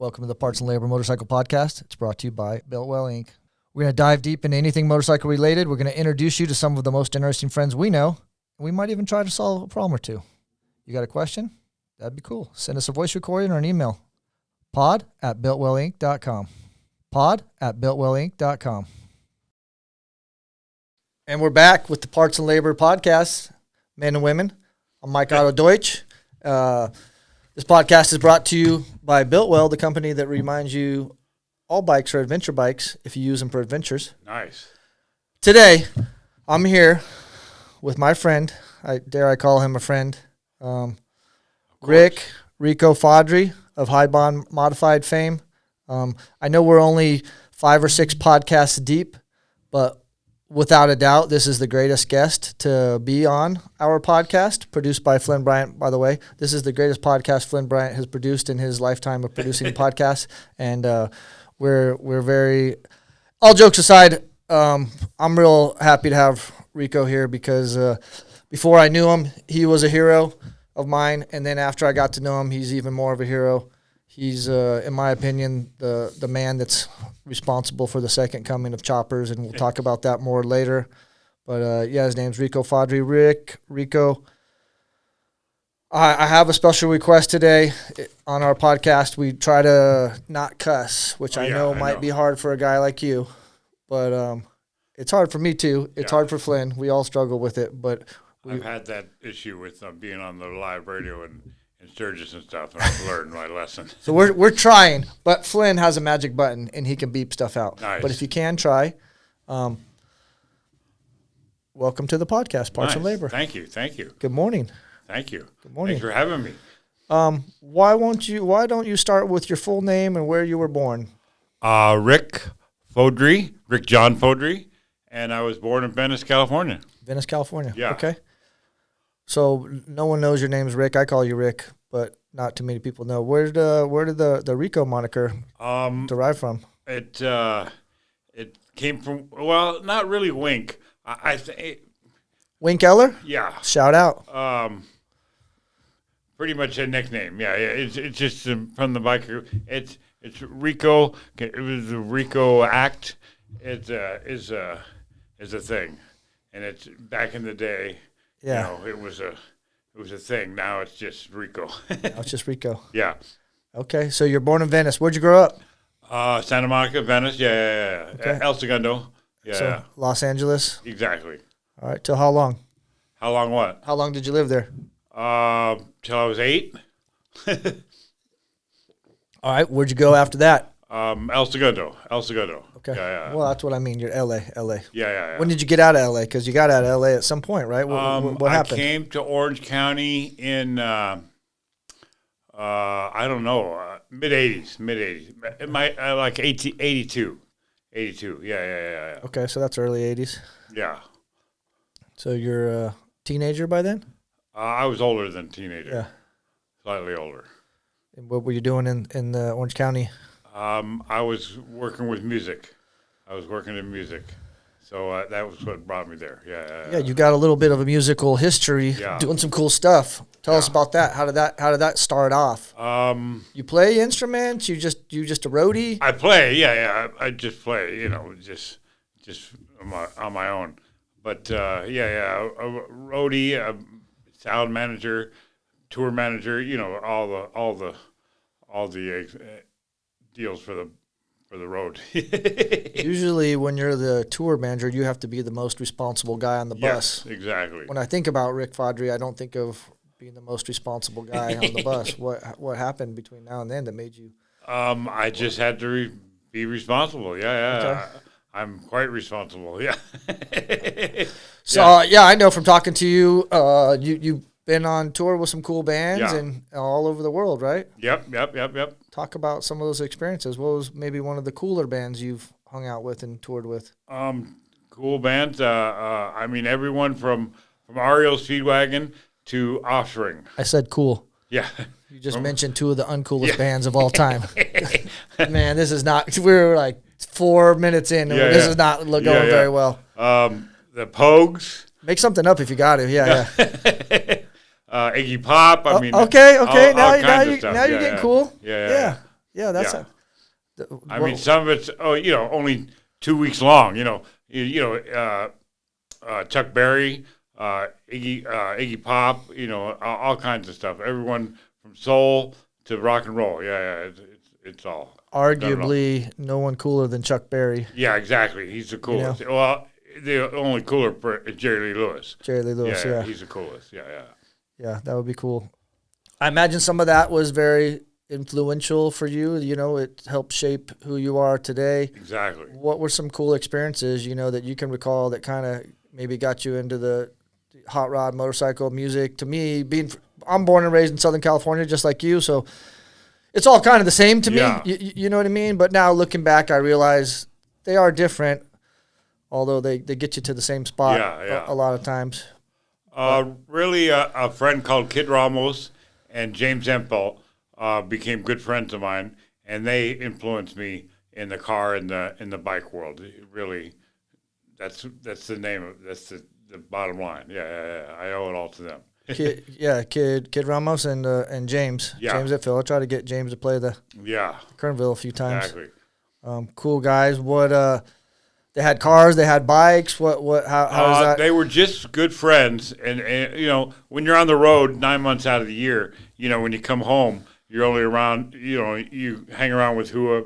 Welcome to the Parts and Labor Motorcycle Podcast. It's brought to you by Biltwell Inc. We're going to dive deep into anything motorcycle related. We're going to introduce you to some of the most interesting friends we know, and we might even try to solve a problem or two. You got a question? That'd be cool. Send us a voice recording or an email. pod@biltwellinc.com. pod@biltwellinc.com. And we're back with the Parts and Labor Podcast, men and women. I'm Mike Otto Deutsch. This podcast is brought to you by Biltwell, the company that reminds you all bikes are adventure bikes if you use them for adventures. Nice. Today, I'm here with my friend. I call him a friend. Rico Fodrey of HiBondModified fame. I know we're only 5 or 6 podcasts deep, but without a doubt, this is the greatest guest to be on our podcast, produced by Flynn Bryant, by the way. This is the greatest podcast Flynn Bryant has produced in his lifetime of producing podcasts, and we're very, all jokes aside, I'm real happy to have Rico here because before I knew him, he was a hero of mine, and then after I got to know him, he's even more of a hero. He's, in my opinion, the man that's responsible for the second coming of choppers, and we'll talk about that more later. But, his name's Rico Fodrey. Rico, I have a special request today on our podcast. We try to not cuss, which I know might be hard for a guy like you. But it's hard for me, too. It's hard for Flynn. We all struggle with it. But I've had that issue with being on the live radio and Sturgis and stuff, and I've learned my lesson. So we're trying, but Flynn has a magic button, and he can beep stuff out. Nice. But if you can try, welcome to the podcast, Parts and Labor. Thank you. Good morning. Thank you. Good morning. Thanks for having me. Why don't you start with your full name and where you were born? Rick John Fodrey, and I was born in Venice, California. Venice, California. Yeah. Okay. So no one knows your name's Rick. I call you Rick, but not too many people know. Where did the Rico moniker derive from? It came from, well, not really Wink. I think Wink Eller? Yeah. Shout out. Pretty much a nickname. Yeah. It's just from the biker. It's Rico. It was the Rico Act. Is a thing, and it's back in the day. Yeah. You know, it was a thing. Now it's just Rico. Now it's just Rico. Yeah. Okay, so you're born in Venice. Where'd you grow up? Santa Monica, Venice. Yeah. Okay. El Segundo. Yeah. So Los Angeles. Exactly. All right. Till how long? How long what? How long did you live there? Till I was 8. All right. Where'd you go after that? El Segundo. Okay. Yeah. Well, that's what I mean. You're LA. Yeah. When did you get out of LA? Because you got out of LA at some point, right? What happened? I came to Orange County in, I don't know, mid-'80s. Like 82. Yeah. Okay, so that's early 80s. Yeah. So you're a teenager by then? I was older than teenager. Yeah. Slightly older. And what were you doing in Orange County? I was working with music. I was working in music. So that was what brought me there. Yeah. You got a little bit of a musical history, doing some cool stuff. Tell us about that. How did that start off? You play instruments? You just a roadie? I play. Yeah. I just play. Just on my own. But a roadie, a sound manager, tour manager. All the deals for the road. Usually when you're the tour manager, you have to be the most responsible guy on the bus. Yes, exactly. When I think about Rick Fodrey, I don't think of being the most responsible guy on the bus. What happened between now and then that made you? I just had to be responsible. Yeah. Okay. I'm quite responsible. Yeah. So I know from talking to you, you've been on tour with some cool bands and all over the world, right? Yep. Talk about some of those experiences. What was maybe one of the cooler bands you've hung out with and toured with? Cool bands. I mean, everyone from REO Speedwagon to Offspring. I said cool. Yeah. You just mentioned two of the uncoolest bands of all time. Man, this is not. We're like 4 minutes in, and this is not going very well. The Pogues. Make something up if you got it. Yeah. Iggy Pop. I mean, okay. all Now kinds of stuff. you're getting cool. Yeah. Yeah, that's Yeah. I well, mean, some of it's only 2 weeks long. Chuck Berry, Iggy Pop, all kinds of stuff. Everyone from soul to rock and roll. Yeah, it's all. Done it all. arguably no one cooler than Chuck Berry. Yeah, exactly. He's the coolest. Well, the only cooler is Jerry Lee Lewis. Jerry Lee Lewis, yeah. He's the coolest. Yeah. Yeah, that would be cool. I imagine some of that was very influential for you. It helped shape who you are today. Exactly. What were some cool experiences, that you can recall that kind of maybe got you into the hot rod motorcycle music? To me, I'm born and raised in Southern California, just like you, so it's all kind of the same to me. You know what I mean? But now looking back, I realize they are different, although they get you to the same spot a lot of times. Really, a friend called Kid Ramos and James Empel became good friends of mine, and they influenced me in the car and in the bike world. Really, that's the bottom line. Yeah. I owe it all to them. Kid Ramos and James. Yeah. James Hetfield. I tried to get James to play the Kernville a few times. Exactly. Cool guys. What they had cars, they had bikes. How is that? They were just good friends, and when you're on the road 9 months out of the year, when you come home, you're only around, you hang around with who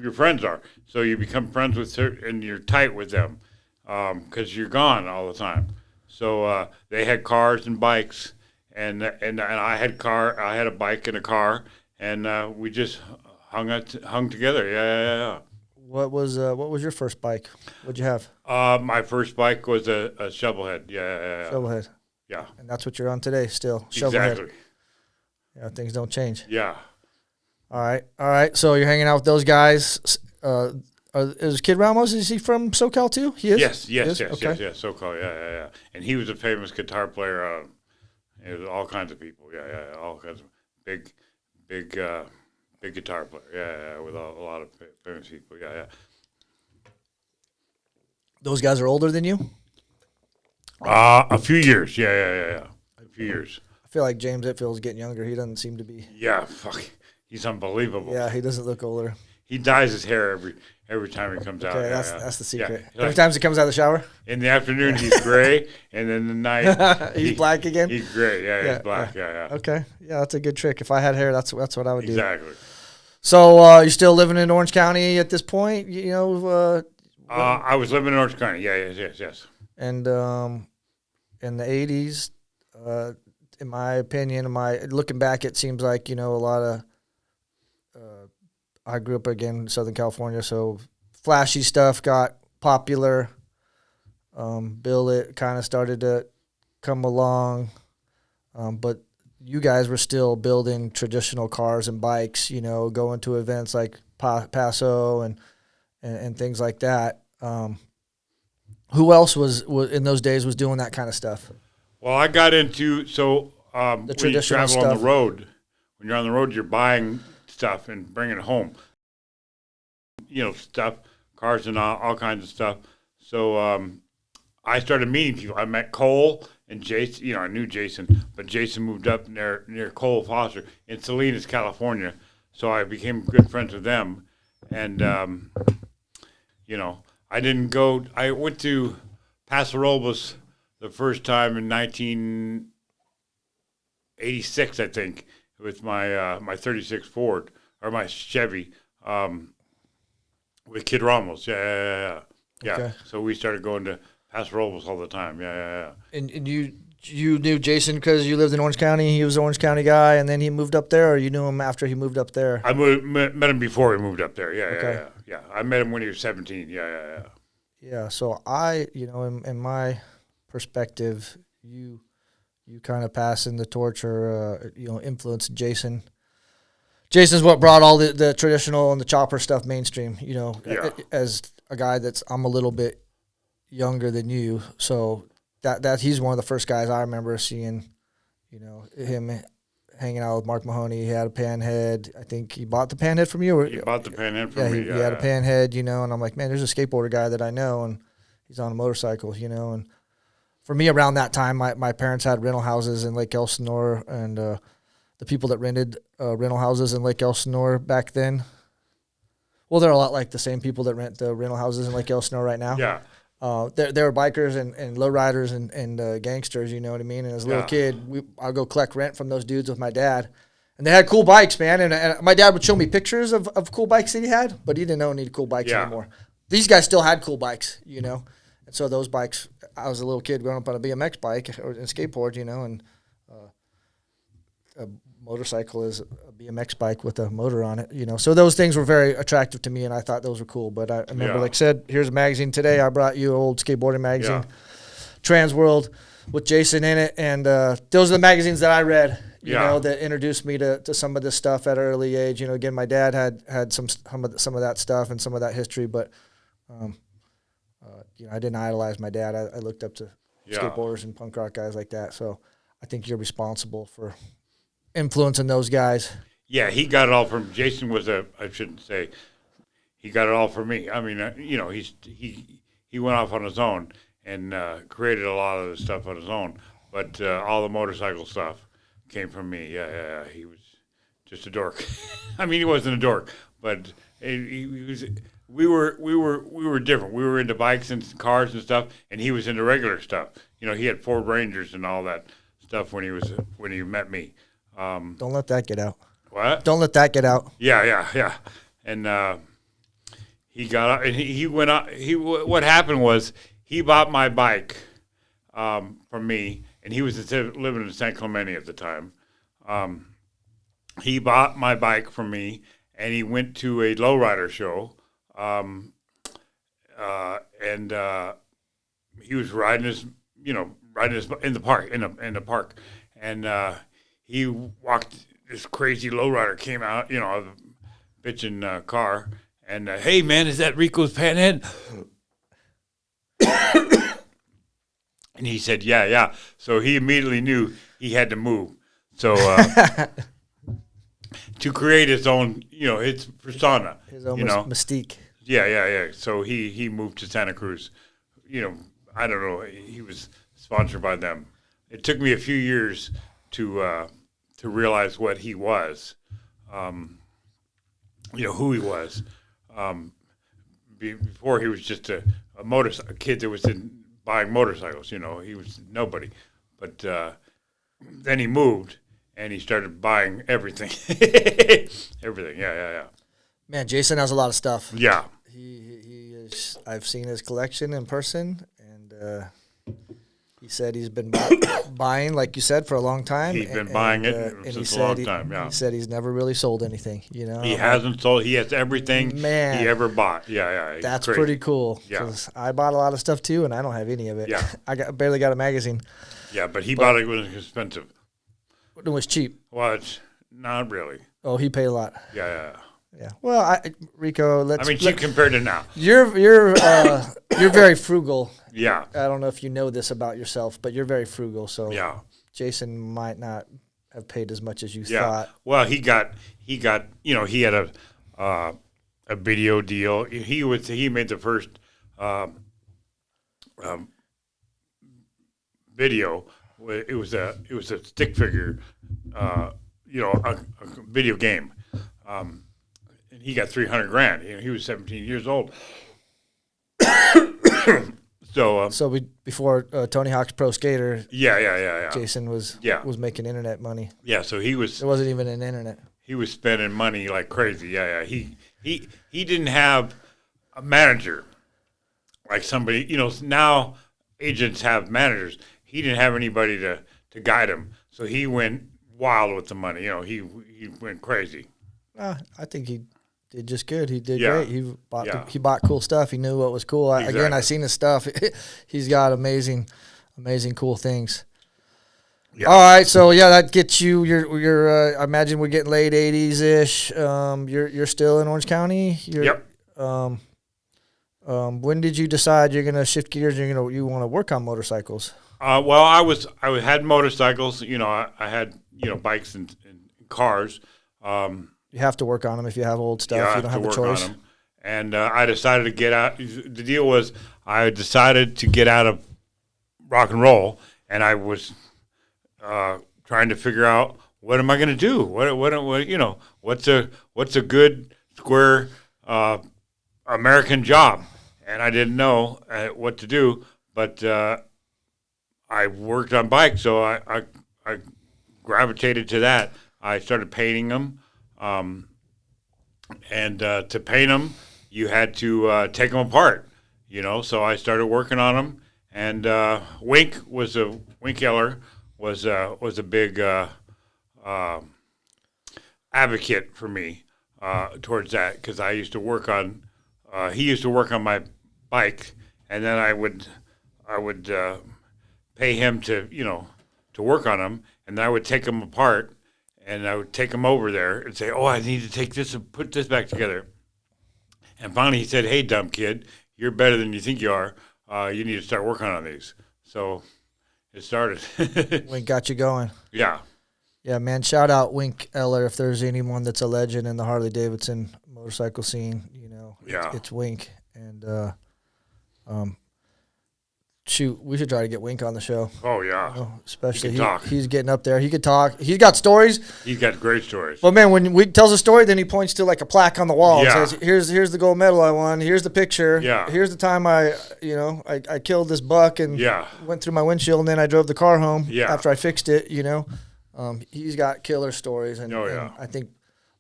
your friends are. So you become friends with her, and you're tight with them, because you're gone all the time. So they had cars and bikes, and I had a bike and a car, and we just hung together. Yeah. What was your first bike? What'd you have? My first bike was a Shovelhead. Yeah. Shovelhead. Yeah. And that's what you're on today, still. Shovelhead. Exactly. Yeah, things don't change. Yeah. All right. So you're hanging out with those guys. Is Kid Ramos? Is he from SoCal too? He is. Yes. Okay. Yes. SoCal. Yeah. And he was a famous guitar player. It was all kinds of people. Yeah. All kinds of big guitar player. Yeah. With a lot of famous people. Yeah. Those guys are older than you? A few years. Yeah. A few years. I feel like James Hetfield's getting younger. He doesn't seem to be. Yeah. Fuck. He's unbelievable. Yeah. He doesn't look older. He dyes his hair every time he comes out. Okay, that's the secret. Yeah. How many times he comes out of the shower? In the afternoon, he's gray, and then the night he's black again. He's gray. Yeah, he's black. Yeah. Okay, yeah, that's a good trick. If I had hair, that's what I would do. Exactly. So you're still living in Orange County at this point? I was living in Orange County. Yes. And in the '80s, in my opinion, looking back, it seems like a lot of. I grew up again in Southern California, so flashy stuff got popular. It kind of started to come along, but you guys were still building traditional cars and bikes. Going to events like Paso and things like that. Who else was in those days was doing that kind of stuff? Well, I got into the when you traditional travel stuff. on the road. When you're on the road, you're buying stuff and bringing it home. Stuff, cars and all kinds of stuff. So I started meeting people. I met Cole and Jason. I knew Jason, but Jason moved up near Cole Foster in Salinas, California. So I became good friends with them. And, I didn't go. I went to Paso Robles the first time in 1986, I think, with my 36 Ford or my Chevy with Kid Ramos. Yeah. Okay. So we started going to Paso Robles all the time. Yeah. And you knew Jason because you lived in Orange County. He was an Orange County guy, and then he moved up there, or you knew him after he moved up there? I met him before he moved up there. Okay. Yeah. I met him when he was 17. Yeah. Yeah. So in my perspective, you kind of passing the torch or influenced Jason. Jason's what brought all the traditional and the chopper stuff mainstream. As a guy I'm a little bit younger than you, so that he's one of the first guys I remember seeing. Him hanging out with Mark Mahoney. He had a panhead. I think he bought the panhead from you. He bought the panhead from me. He had a panhead. And I'm like, man, there's a skateboarder guy that I know, and he's on a motorcycle. And for me, around that time, my parents had rental houses in Lake Elsinore, and the the people that rented rental houses in Lake Elsinore back then. Well, they're a lot like the same people that rent the rental houses in Lake Elsinore right now. Yeah. They were bikers and lowriders and gangsters, you know what I mean? And as a little kid, I'll go collect rent from those dudes with my dad. And they had cool bikes, man. And my dad would show me pictures of cool bikes that he had, but he didn't know he needed cool bikes anymore. These guys still had cool bikes, you know? And so those bikes, I was a little kid growing up on a BMX bike or a skateboard, you know, and a motorcycle is a BMX bike with a motor on it, you know. So those things were very attractive to me, and I thought those were cool. But I remember, like I said, here's a magazine today. I brought you an old skateboarding magazine, Trans World, with Jason in it. And those are the magazines that I read, you know, that introduced me to some of this stuff at an early age. You know, again, my dad had some of that stuff and some of that history, but, you know, I didn't idolize my dad. I looked up to skateboarders and punk rock guys like that. So I think you're responsible for influencing those guys. Yeah, he got it all from Jason. I shouldn't say he got it all from me. I mean, you know, he went off on his own and created a lot of the stuff on his own, but all the motorcycle stuff came from me. Yeah, he was just a dork. I mean, he wasn't a dork, but he was. We were different. We were into bikes and cars and stuff, and he was into regular stuff. You know, he had Ford Rangers and all that stuff when he met me. Don't let that get out. What? Don't let that get out. Yeah. And he got out, and he went out. What happened was he bought my bike from me, and he was living in San Clemente at the time. He bought my bike from me, and he went to a lowrider show, and he was riding his in the park, and he walked. This crazy lowrider came out, you know, a bitchin' car, and hey man, is that Rico's panhead? And he said, yeah. So he immediately knew he had to move. So to create his own, you know, his persona, his own mystique. Yeah. So he moved to Santa Cruz. You know, I don't know. He was sponsored by them. It took me a few years to realize what he was, you know, who he was. Before he was just a kid that was buying motorcycles, you know, he was nobody. But then he moved and he started buying everything. Everything, yeah. Man, Jason has a lot of stuff. Yeah. He is, I've seen his collection in person, and he said he's been buying, like you said, for a long time. He's been buying it since a long time, yeah. He said he's never really sold anything, you know. He hasn't sold. He has everything he ever bought. Yeah. That's crazy. Pretty cool. Yeah. I bought a lot of stuff, too, and I don't have any of it. Yeah. I barely got a magazine. Yeah, but he bought it when it was expensive. It was cheap. Well, it's not really. Oh, he paid a lot. Yeah. Well, Rico, cheap compared to now. You're very frugal. Yeah. I don't know if you know this about yourself, but you're very frugal. So yeah. Jason might not have paid as much as you thought. Well, he got. You know, he had a video deal. He made the first video. It was a stick figure. You know, a video game. And he got $300,000. You know, he was 17 years old. So before Tony Hawk's Pro Skater, yeah. Jason was making internet money. Yeah, so he was. There wasn't even an internet. He was spending money like crazy. Yeah. He didn't have a manager like somebody. You know, now agents have managers. He didn't have anybody to guide him, so he went wild with the money. You know, he went crazy. I think he did just good. He did great. He bought cool stuff. He knew what was cool. Exactly. Again, I seen his stuff. He's got amazing cool things. Yeah. All right, so that gets you. You're. I imagine we're getting late '80s ish. You're still in Orange County. Yep. When did you decide you're gonna shift gears? And you want to work on motorcycles? Well, I had motorcycles. You know, I had bikes and cars. You have to work on them if you have old stuff. Yeah, you don't have a choice. And I decided to get out. The deal was I decided to get out of rock and roll, and I was trying to figure out what am I going to do? What you know, what's a good square American job? And I didn't know what to do, but I worked on bikes, so I gravitated to that. I started painting them, and to paint them, you had to take them apart, you know. So I started working on them, and Wink Eller was a big advocate for me towards that, because I used to work on he used to work on my bike, and then I would pay him to work on them, and then I would take them apart, and I would take them over there and say, oh, I need to take this and put this back together. And finally he said, hey, dumb kid, you're better than you think you are. You need to start working on these. So it started. Wink got you going. Yeah. Yeah, man, shout out Wink Eller if there's anyone that's a legend in the Harley-Davidson motorcycle scene, you know. Yeah. It's Wink. And shoot, we should try to get Wink on the show. Oh, yeah. You know, especially he's getting up there. He could talk. He's got stories. He's got great stories. But man, when Wink tells a story, then he points to like a plaque on the wall Yeah. and says, "Here's the gold medal I won. Here's the picture. Yeah. Here's the time I killed this buck and Yeah. went through my windshield, and then I drove the car home Yeah. after I fixed it." You know, he's got killer stories, and, Oh, yeah. and I think,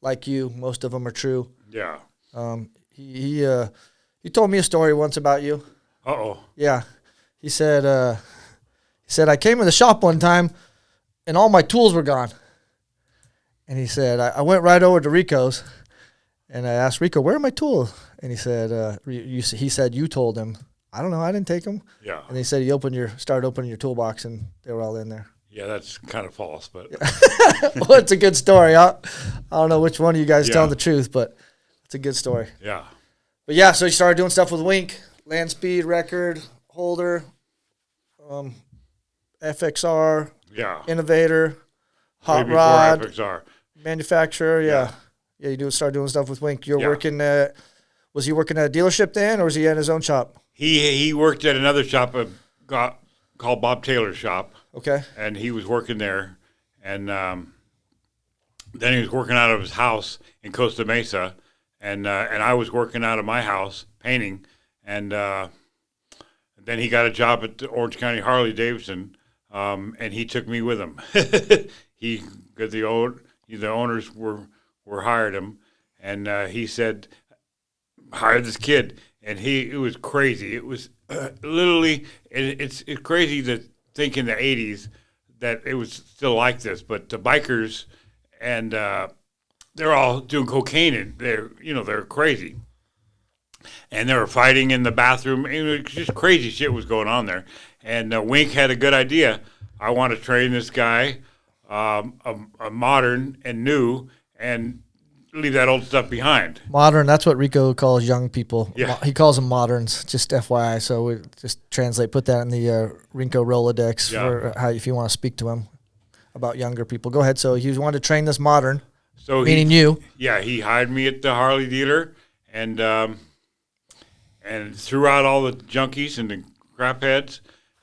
like you, most of them are true. Yeah. He told me a story once about you. Uh-oh. Yeah. He said, I came in the shop one time and all my tools were gone. And he said, I went right over to Rico's and I asked Rico, where are my tools? And he said, he said, you told him. I don't know. I didn't take them. Yeah. And he said, started opening your toolbox and they were all in there. Yeah, that's kind of false, but Well, it's a good story. I don't know which one of you guys Yeah. telling the truth, but it's a good story. yeah. But yeah, so you started doing stuff with Wink, land speed, record, holder, FXR, Yeah. innovator, hot Way before rod, FXR. manufacturer. Yeah. Yeah. You start doing stuff with Wink. You're Yeah. working at, was he working at a dealership then, or was he at his own shop? He worked at another shop called Bob Taylor's shop, Okay. and he was working there, and then he was working out of his house in Costa Mesa, and I was working out of my house painting, and then he got a job at the Orange County Harley-Davidson, and he took me with him. Because the owners were hired him, and he said, hire this kid, and it was crazy. It was literally, it's crazy to think in the 80s that it was still like this, but the bikers and they're all doing cocaine, and they're crazy. And they were fighting in the bathroom. It was just crazy shit was going on there. And Wink had a good idea. I want to train this guy, a modern and new, and leave that old stuff behind. Modern, that's what Rico calls young people. Yeah. He calls them moderns, just FYI. So we just put that in the Rico Rolodex for how, if you want to speak to him about younger people. Go ahead. So he wanted to train this modern, meaning you. Yeah, he hired me at the Harley dealer, and threw out all the junkies and the crap heads,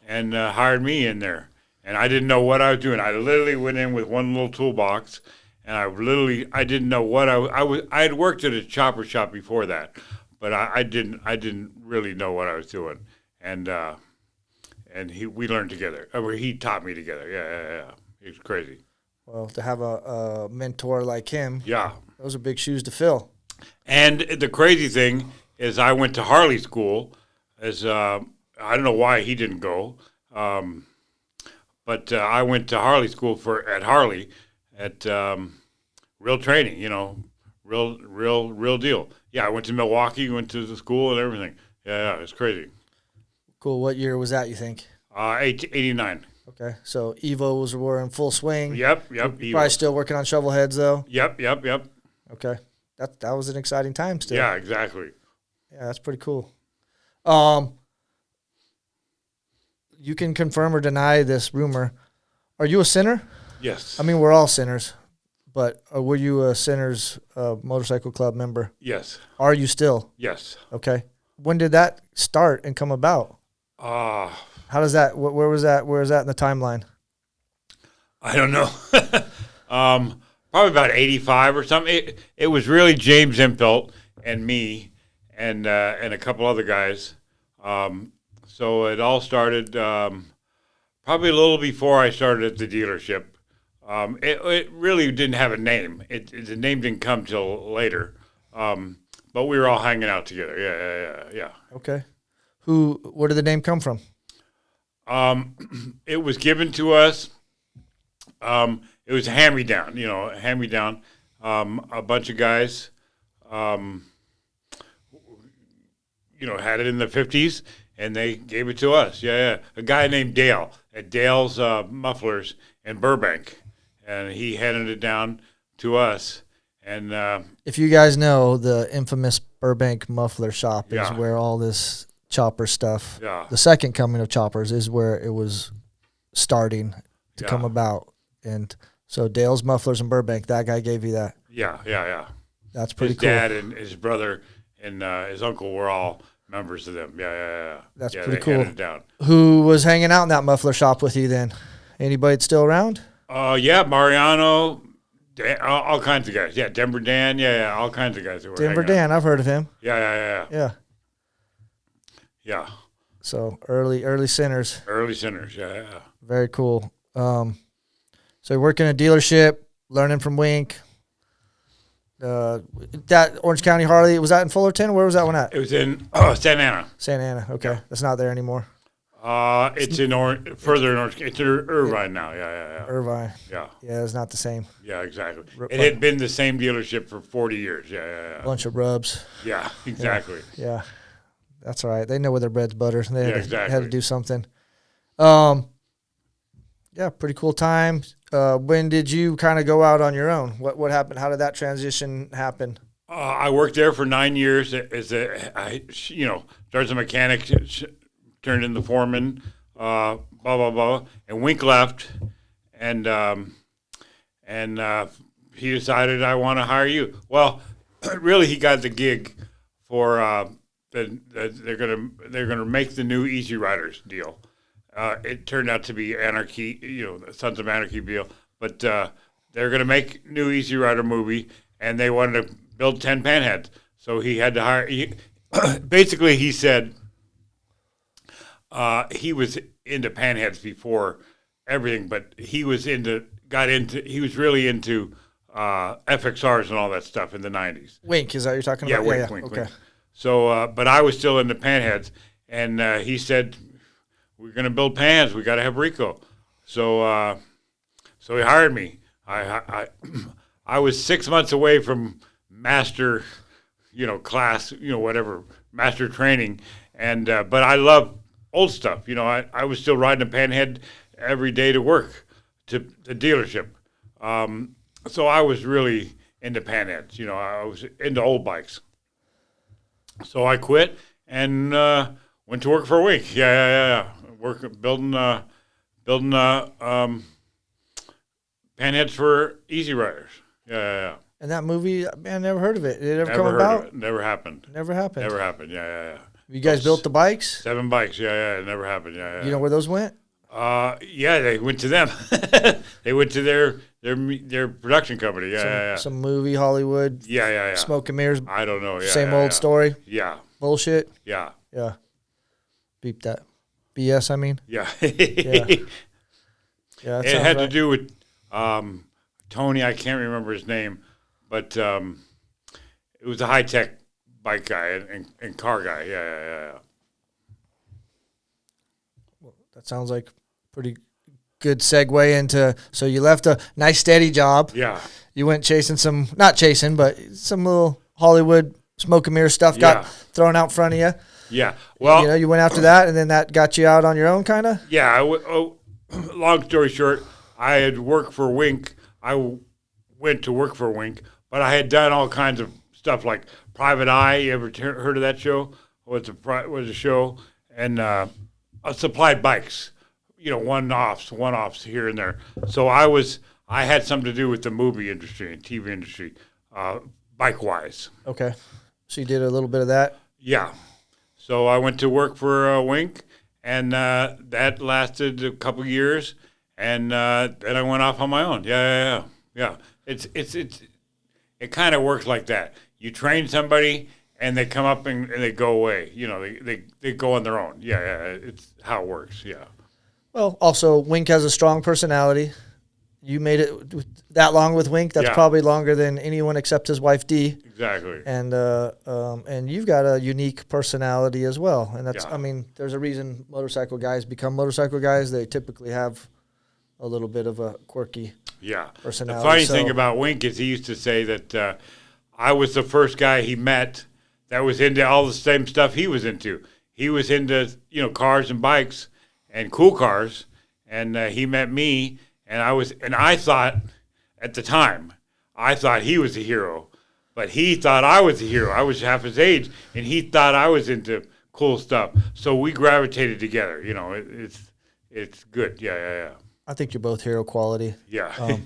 and hired me in there. And I didn't know what I was doing. I literally went in with one little toolbox, and I didn't know what I was. I had worked at a chopper shop before that, but I didn't really know what I was doing. And we learned together. He taught me together. Yeah. It was crazy. Well, to have a mentor like him, Yeah. those are big shoes to fill. And the crazy thing is, I went to Harley school. I don't know why he didn't go, but I went to Harley school at Harley at real training. Real deal. Yeah, I went to Milwaukee, went to the school and everything. Yeah, it's crazy. Cool. What year was that, you think? 89. Okay. So Evos were in full swing. Yep. Probably still working on shovel heads, though. Yep. Okay. That was an exciting time still. Yeah, exactly. Yeah, that's pretty cool. You can confirm or deny this rumor. Are you a sinner? Yes. I mean, we're all sinners, but were you a Sinners Motorcycle Club member? Yes. Are you still? Yes. Okay. When did that start and come about? How does that? Where was that? Where is that in the timeline? I don't know. Probably about 85 or something. It was really James Impelt and me and a couple other guys. So it all started probably a little before I started at the dealership. It really didn't have a name. The name didn't come till later. But we were all hanging out together. Yeah. Okay. Where did the name come from? It was given to us. It was a hand-me-down, a bunch of guys, had it in the 50s, and they gave it to us. Yeah. A guy named Dale at Dale's Mufflers in Burbank, and he handed it down to us. And if you guys know, the infamous Burbank Muffler Shop is where all this chopper stuff, the second coming of choppers, is where it was starting to come about. And so Dale's Mufflers in Burbank, that guy gave you that. Yeah. That's pretty cool. His dad and his brother and his uncle were all members of them. Yeah. That's pretty cool. Handed it down. Who was hanging out in that muffler shop with you then? Anybody that's still around? Mariano, all kinds of guys. Yeah, Denver Dan. Yeah, all kinds of guys. Denver Dan, I've heard of him. Yeah. So early sinners. Yeah. Very cool. So you're working at a dealership, learning from Wink. That Orange County Harley, was that in Fullerton? Where was that one at? It was in Santa Ana. Santa Ana, okay. Yeah. That's not there anymore. It's in further in Orange. It's in Irvine now. Yeah. Irvine. Yeah, it's not the same. Yeah, exactly. It had been the same dealership for 40 years. Yeah. Bunch of rubs. Yeah, exactly. Yeah. That's all right. They know where their bread's buttered. They had to do something. Yeah, pretty cool time. When did you kind of go out on your own? What happened? How did that transition happen? I worked there for 9 years as started as a mechanic, turned into foreman, blah blah blah, and Wink left, and he decided, I want to hire you. Well, really, he got the gig for they're gonna make the new Easy Riders deal. It turned out to be Anarchy, the Sons of Anarchy deal. But they're going to make new Easy Rider movie, and they wanted to build 10 panheads. So he had to hire. Basically, he said he was into panheads before everything, but he was really into FXRs and all that stuff in the 90s. Wink, is that what you're talking about? Yeah, Wink. Okay. So, but I was still into panheads, and he said, we're going to build pans. We got to have Rico. So he hired me. I was 6 months away from master, class, whatever, master training. And, but I love old stuff. I was still riding a panhead every day to work to the dealership. So I was really into panheads. I was into old bikes. So I quit and went to work for a week. Yeah. Building panheads for Easy Riders. Yeah. And that movie, man, I never heard of it. Did it ever Never come heard about? of it. Never happened. Never happened. Never happened. Yeah. You guys built the bikes? 7 bikes. Yeah. It never happened. Yeah. You know where those went? They went to them. They went to their production company. Yeah. Some movie, Hollywood. Yeah. Smoke and mirrors. I don't know. Yeah. Same old story. Yeah. Bullshit. Yeah. Beep that. BS, I mean. Yeah. Yeah. It had to do with Tony. I can't remember his name, but it was a high-tech bike guy and car guy. Yeah. Well, that sounds like pretty good segue into. So you left a nice steady job. Yeah. You went chasing not chasing, but some little Hollywood smoke and mirror stuff got thrown out in front of you. Yeah. Well, you went after that, and then that got you out on your own, kind of. Yeah. Long story short, I had worked for Wink. I went to work for Wink, but I had done all kinds of stuff like Private Eye. You ever heard of that show? Was a show, and supplied bikes. One-offs here and there. So I had something to do with the movie industry and TV industry, bike-wise. Okay. So you did a little bit of that? Yeah. So I went to work for Wink, and that lasted a couple years, and then I went off on my own. Yeah. Yeah. It kind of works like that. You train somebody, and they come up and they go away. You know, they go on their own. Yeah, yeah. It's how it works. Yeah. Well, also, Wink has a strong personality. You made it that long with Wink. That's probably longer than anyone except his wife, Dee. Exactly. And you've got a unique personality as well. And that's, Yeah. I mean, there's a reason motorcycle guys become motorcycle guys. They typically have a little bit of a quirky personality. The funny thing about Wink is he used to say that I was the first guy he met that was into all the same stuff he was into. He was into, cars and bikes and cool cars, and he met me, and I thought at the time, I thought he was a hero, but he thought I was a hero. I was half his age, and he thought I was into cool stuff. So we gravitated together. It's good. Yeah. I think you're both hero quality. Yeah.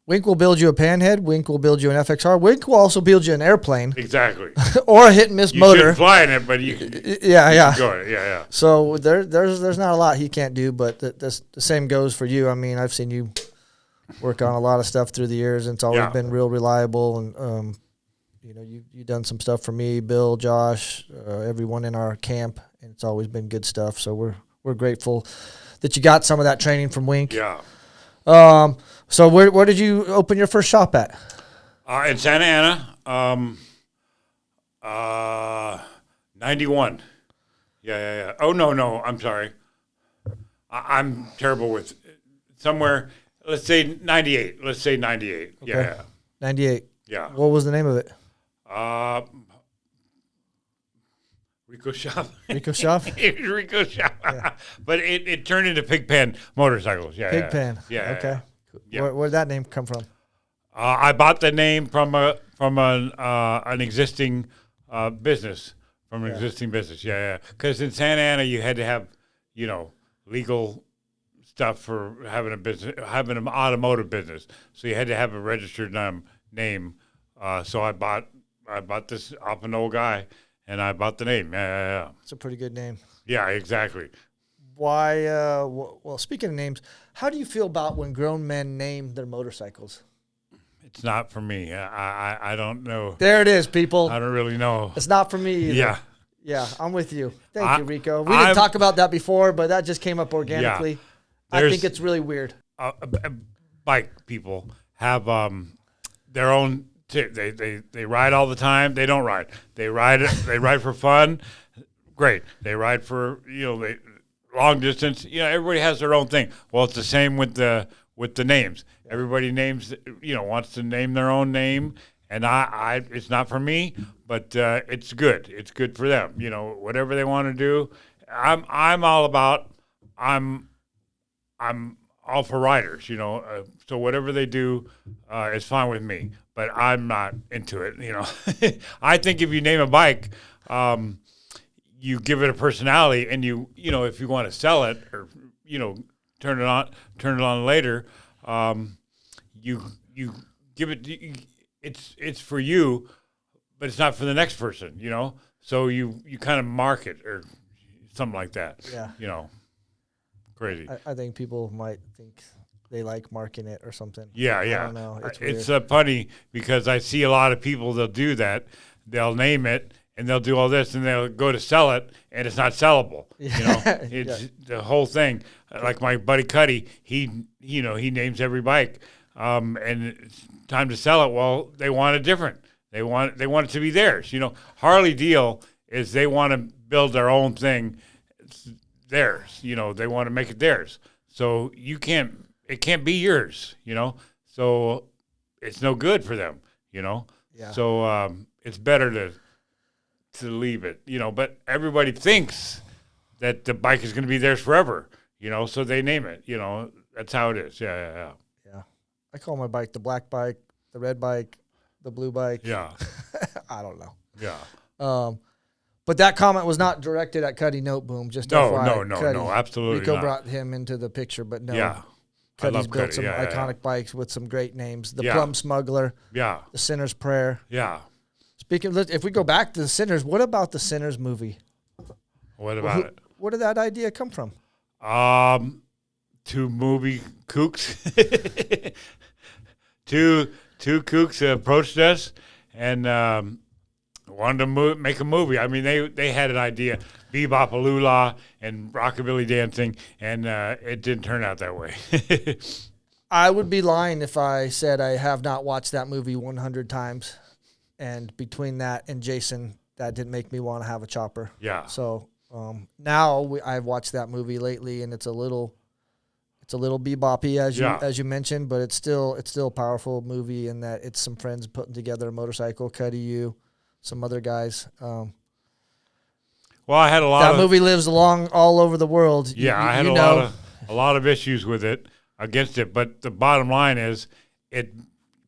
Wink will build you a panhead. Wink will build you an FXR. Wink will also build you an airplane. Exactly. Or a hit and miss motor. You shouldn't fly in it, but you can. Yeah. Go in it. Yeah. So there's not a lot he can't do, but the same goes for you. I mean, I've seen you work on a lot of stuff through the years, and it's always been real reliable. And you've done some stuff for me, Bill, Josh, everyone in our camp, and it's always been good stuff. So we're grateful that you got some of that training from Wink. Yeah. So where did you open your first shop at? In Santa Ana, 91. Yeah. Oh, no, I'm sorry. I'm terrible with somewhere, let's say 98. Let's say 98. Okay. Yeah. 98. Yeah. What was the name of it? Rico Shop. Rico Shop? Rico Shop. Yeah. But it turned into Pigpen Motorcycles. Yeah. Pigpen. Yeah. Okay. Yeah. Where did that name come from? I bought the name from an existing business. From an existing business. Yeah. Because in Santa Ana, you had to have, legal stuff for having a business, having an automotive business. So you had to have a registered name. So I bought this off an old guy. And I bought the name. Yeah. It's a pretty good name. Yeah, exactly. Why? Well, speaking of names, how do you feel about when grown men name their motorcycles? It's not for me. I don't know. There it is, people. I don't really know. It's not for me either. Yeah, I'm with you. Thank you, Rico. We didn't talk about that before, but that just came up organically. Yeah. I think it's really weird. Bike people have their own. They ride all the time. They don't ride. They ride for fun. Great. They ride for long distance. Everybody has their own thing. Well, it's the same with the names. Everybody names wants to name their own name, and I it's not for me, but it's good. It's good for them. Whatever they want to do. I'm all about. I'm all for riders. So whatever they do is fine with me. But I'm not into it, I think if you name a bike, you give it a personality, and if you want to sell it or turn it on later, you give it. It's for you, but it's not for the next person, So you kind of mark it or something like that. Yeah. Crazy. I think people might think they like marking it or something. Yeah. I don't know. It's funny because I see a lot of people, they'll do that. They'll name it and they'll do all this and they'll go to sell it and it's not sellable. It's the whole thing. Like my buddy Cuddy, he names every bike and it's time to sell it. Well, they want it different. They want it to be theirs. Harley deal is they want to build their own thing. It's theirs. They want to make it theirs. So it can't be yours, so it's no good for them, Yeah. So it's better to leave it, but everybody thinks that the bike is going to be theirs forever, so they name it, that's how it is. Yeah. I call my bike the black bike, the red bike, the blue bike. Yeah. I don't know. Yeah. But that comment was not directed at Cuddy Noteboom. Just no, Cuddy. no, absolutely Rico not. brought him into the picture, but no. Yeah. Cuddy's built some iconic bikes with some great names. The Yeah. Plum Smuggler. Yeah. The Sinner's Prayer. Yeah. Speaking of, if we go back to the Sinners, what about the Sinners movie? What about it? Where did that idea come from? Two movie kooks two kooks approached us and wanted to make a movie. I mean, they had an idea, Bebop-A-Lula and rockabilly dancing, and it didn't turn out that way. I would be lying if I said I have not watched that movie 100 times. And between that and Jason, that didn't make me want to have a chopper. Yeah. So now I've watched that movie lately, and it's a little beboppy as you mentioned, but it's still a powerful movie in that it's some friends putting together a motorcycle. Cuddy, you, some other guys. Well, I had that movie lives all over the world. Yeah, I had a lot of issues with it, against it, but the bottom line is it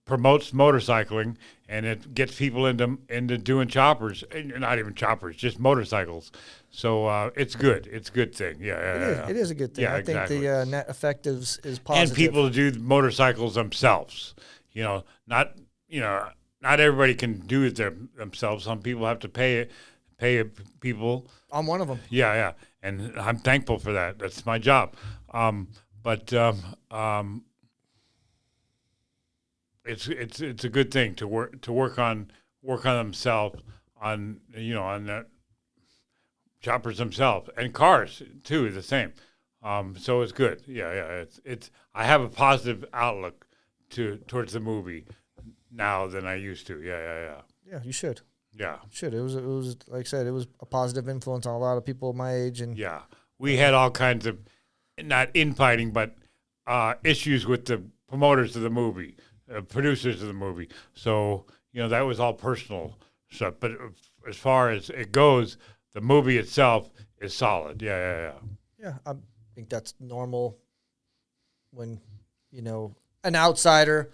promotes motorcycling and it gets people into doing choppers, not even choppers, just motorcycles. So it's good. It's a good thing. Yeah. It is a good thing. Yeah, I exactly. think the net effect is positive. And people do motorcycles themselves. Not everybody can do it themselves. Some people have to pay people. I'm one of them. Yeah. And I'm thankful for that. That's my job. It's a good thing to work on themselves on that choppers themselves and cars too the same. So it's good. Yeah. It's I have a positive outlook towards the movie now than I used to. Yeah. Yeah, you should. Yeah. Should. It was like I said, it was a positive influence on a lot of people my age. And yeah, we had all kinds of not infighting, but issues with the promoters of the movie, producers of the movie. So that was all personal stuff. But as far as it goes, the movie itself is solid. Yeah. Yeah, I think that's normal when an outsider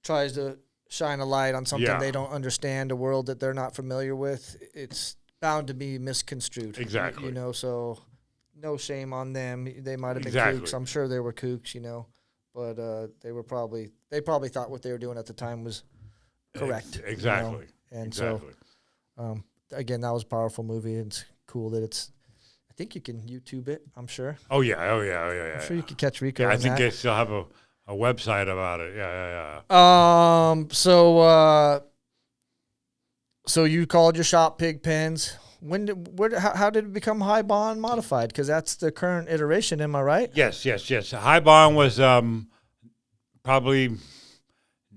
tries to shine a light on something they don't understand, a world that they're not familiar with. It's bound to be misconstrued. Exactly. So no shame on them. They might have been kooks. I'm sure they were kooks, but they probably thought what they were doing at the time was correct. Exactly. And so again, that was a powerful movie. It's cool that I think you can YouTube it, I'm sure. Oh yeah. I'm sure you could catch Rico. Yeah, I think they still have a website about it. Yeah. So you called your shop Pig Pens. How did it become HiBondModified? Because that's the current iteration, am I right? Yes. HiBond was probably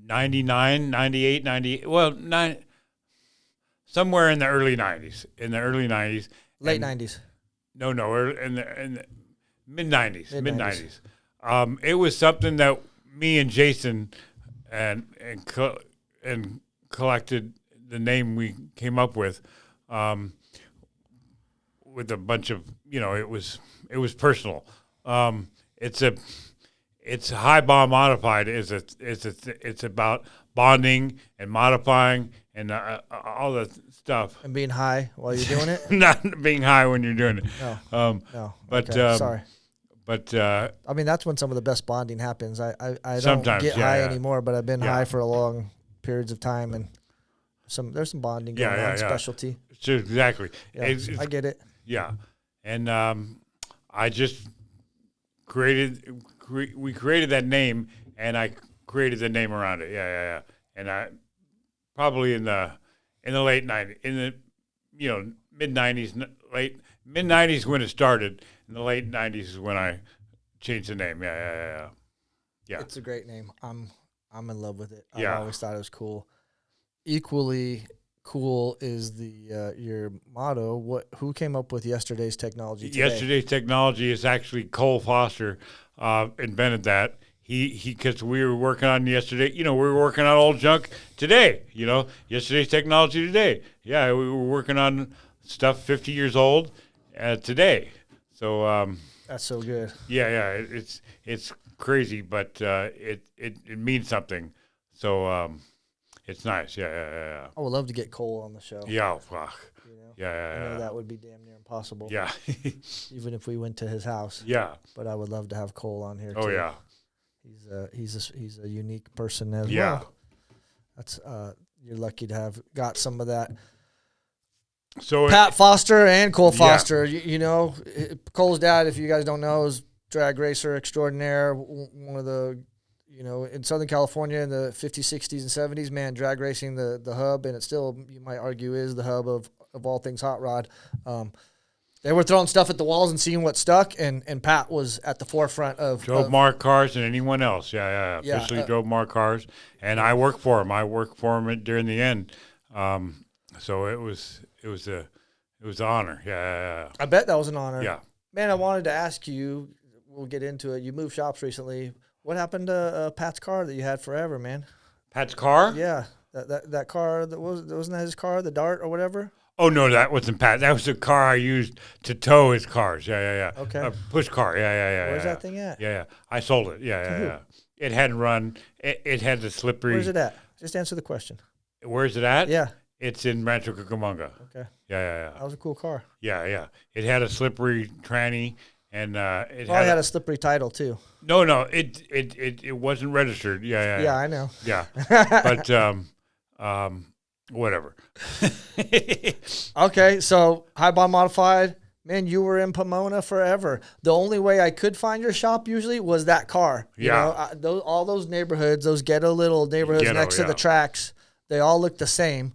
99, 98, 98. Well, somewhere in the early 90s. Late 90s. No, in the mid 90s. Mid 90s. It was something that me and Jason and collected the name we came up with a bunch of it was personal. It's HiBondModified it's about bonding and modifying and all the stuff and being high while you're doing it. Not being high when you're doing it. No. But okay. Sorry. But I mean, that's when some of the best bonding happens. I don't get high anymore, but I've been high for a long periods of time, and there's some bonding going on. Specialty. Exactly. Yeah, I get it. Yeah, and I just we created that name, and I created the name around it. Yeah. And I probably in the late 90s, in the mid 90s, mid 90s when it started. In the late 90s is when I changed the name. Yeah. It's a great name. I'm in love with it. Yeah. I always thought it was cool. Equally cool is your motto. Who came up with yesterday's technology today? Yesterday's technology is actually Cole Foster invented that. Because we were working on yesterday, we were working on old junk today, yesterday's technology today. Yeah, we were working on stuff 50 years old today. So that's so good. Yeah, it's crazy, but it means something. So it's nice. Yeah. I would love to get Cole on the show. Yeah, fuck. Yeah. I know that would be damn near impossible. Yeah. Even if we went to his house. Yeah. But I would love to have Cole on here too. Oh yeah. He's a unique person as well. Yeah. That's you're lucky to have got some of that. So Pat Foster and Cole Foster, Cole's dad, if you guys don't know, is drag racer extraordinaire, one of the in Southern California in the 50s, 60s, and 70s, man, drag racing, the hub, and it still, you might argue, is the hub of all things hot rod. They were throwing stuff at the walls and seeing what stuck, and Pat was at the forefront of marked cars and anyone else. Yeah. Officially drove marked cars, and I worked for him. I worked for him during the end. So it was an honor. Yeah. I bet that was an honor. Yeah. Man, I wanted to ask you. We'll get into it. You moved shops recently. What happened to Pat's car that you had forever, man? Pat's car? Yeah, that car wasn't that his car, the Dart or whatever. Oh no, that wasn't Pat. That was the car I used to tow his cars. Yeah. Okay. A push car. Yeah. Where's that thing at? Yeah. I sold it. Yeah. It hadn't run. It had the slippery. Where's it at? Just answer the question. Where's it at? Yeah. It's in Rancho Cucamonga. Okay. Yeah. That was a cool car. Yeah. It had a slippery tranny, and it had a slippery title too. No. It wasn't registered. Yeah. Yeah, I know. Yeah. But whatever. Okay, so HiBondModified, man, you were in Pomona forever. The only way I could find your shop usually was that car. All those neighborhoods, those little neighborhoods next to the tracks, they all look the same.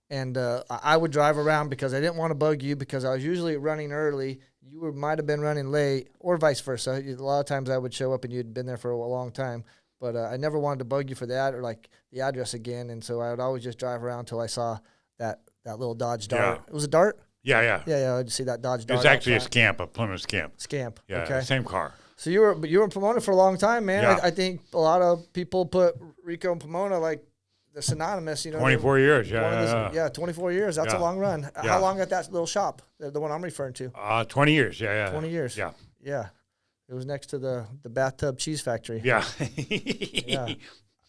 And I would drive around because I didn't want to bug you because I was usually running early. You might have been running late or vice versa. A lot of times I would show up and you'd been there for a long time. But I never wanted to bug you for that or like the address again. And so I would always just drive around until I saw that little Dodge Dart. Yeah. It was a Dart? Yeah. I'd see that Dodge Dart. It was actually a Scamp, a Plymouth Scamp. Scamp. Yeah, okay. Same car. So you were in Pomona for a long time, man. Yeah. I think a lot of people put Rico and Pomona like they're synonymous. 24 years. Yeah. 24 years. That's a long run. How long at that little shop? The one I'm referring to. 20 years. Yeah. 20 years. Yeah. Yeah. It was next to the bathtub cheese factory. Yeah. Yeah.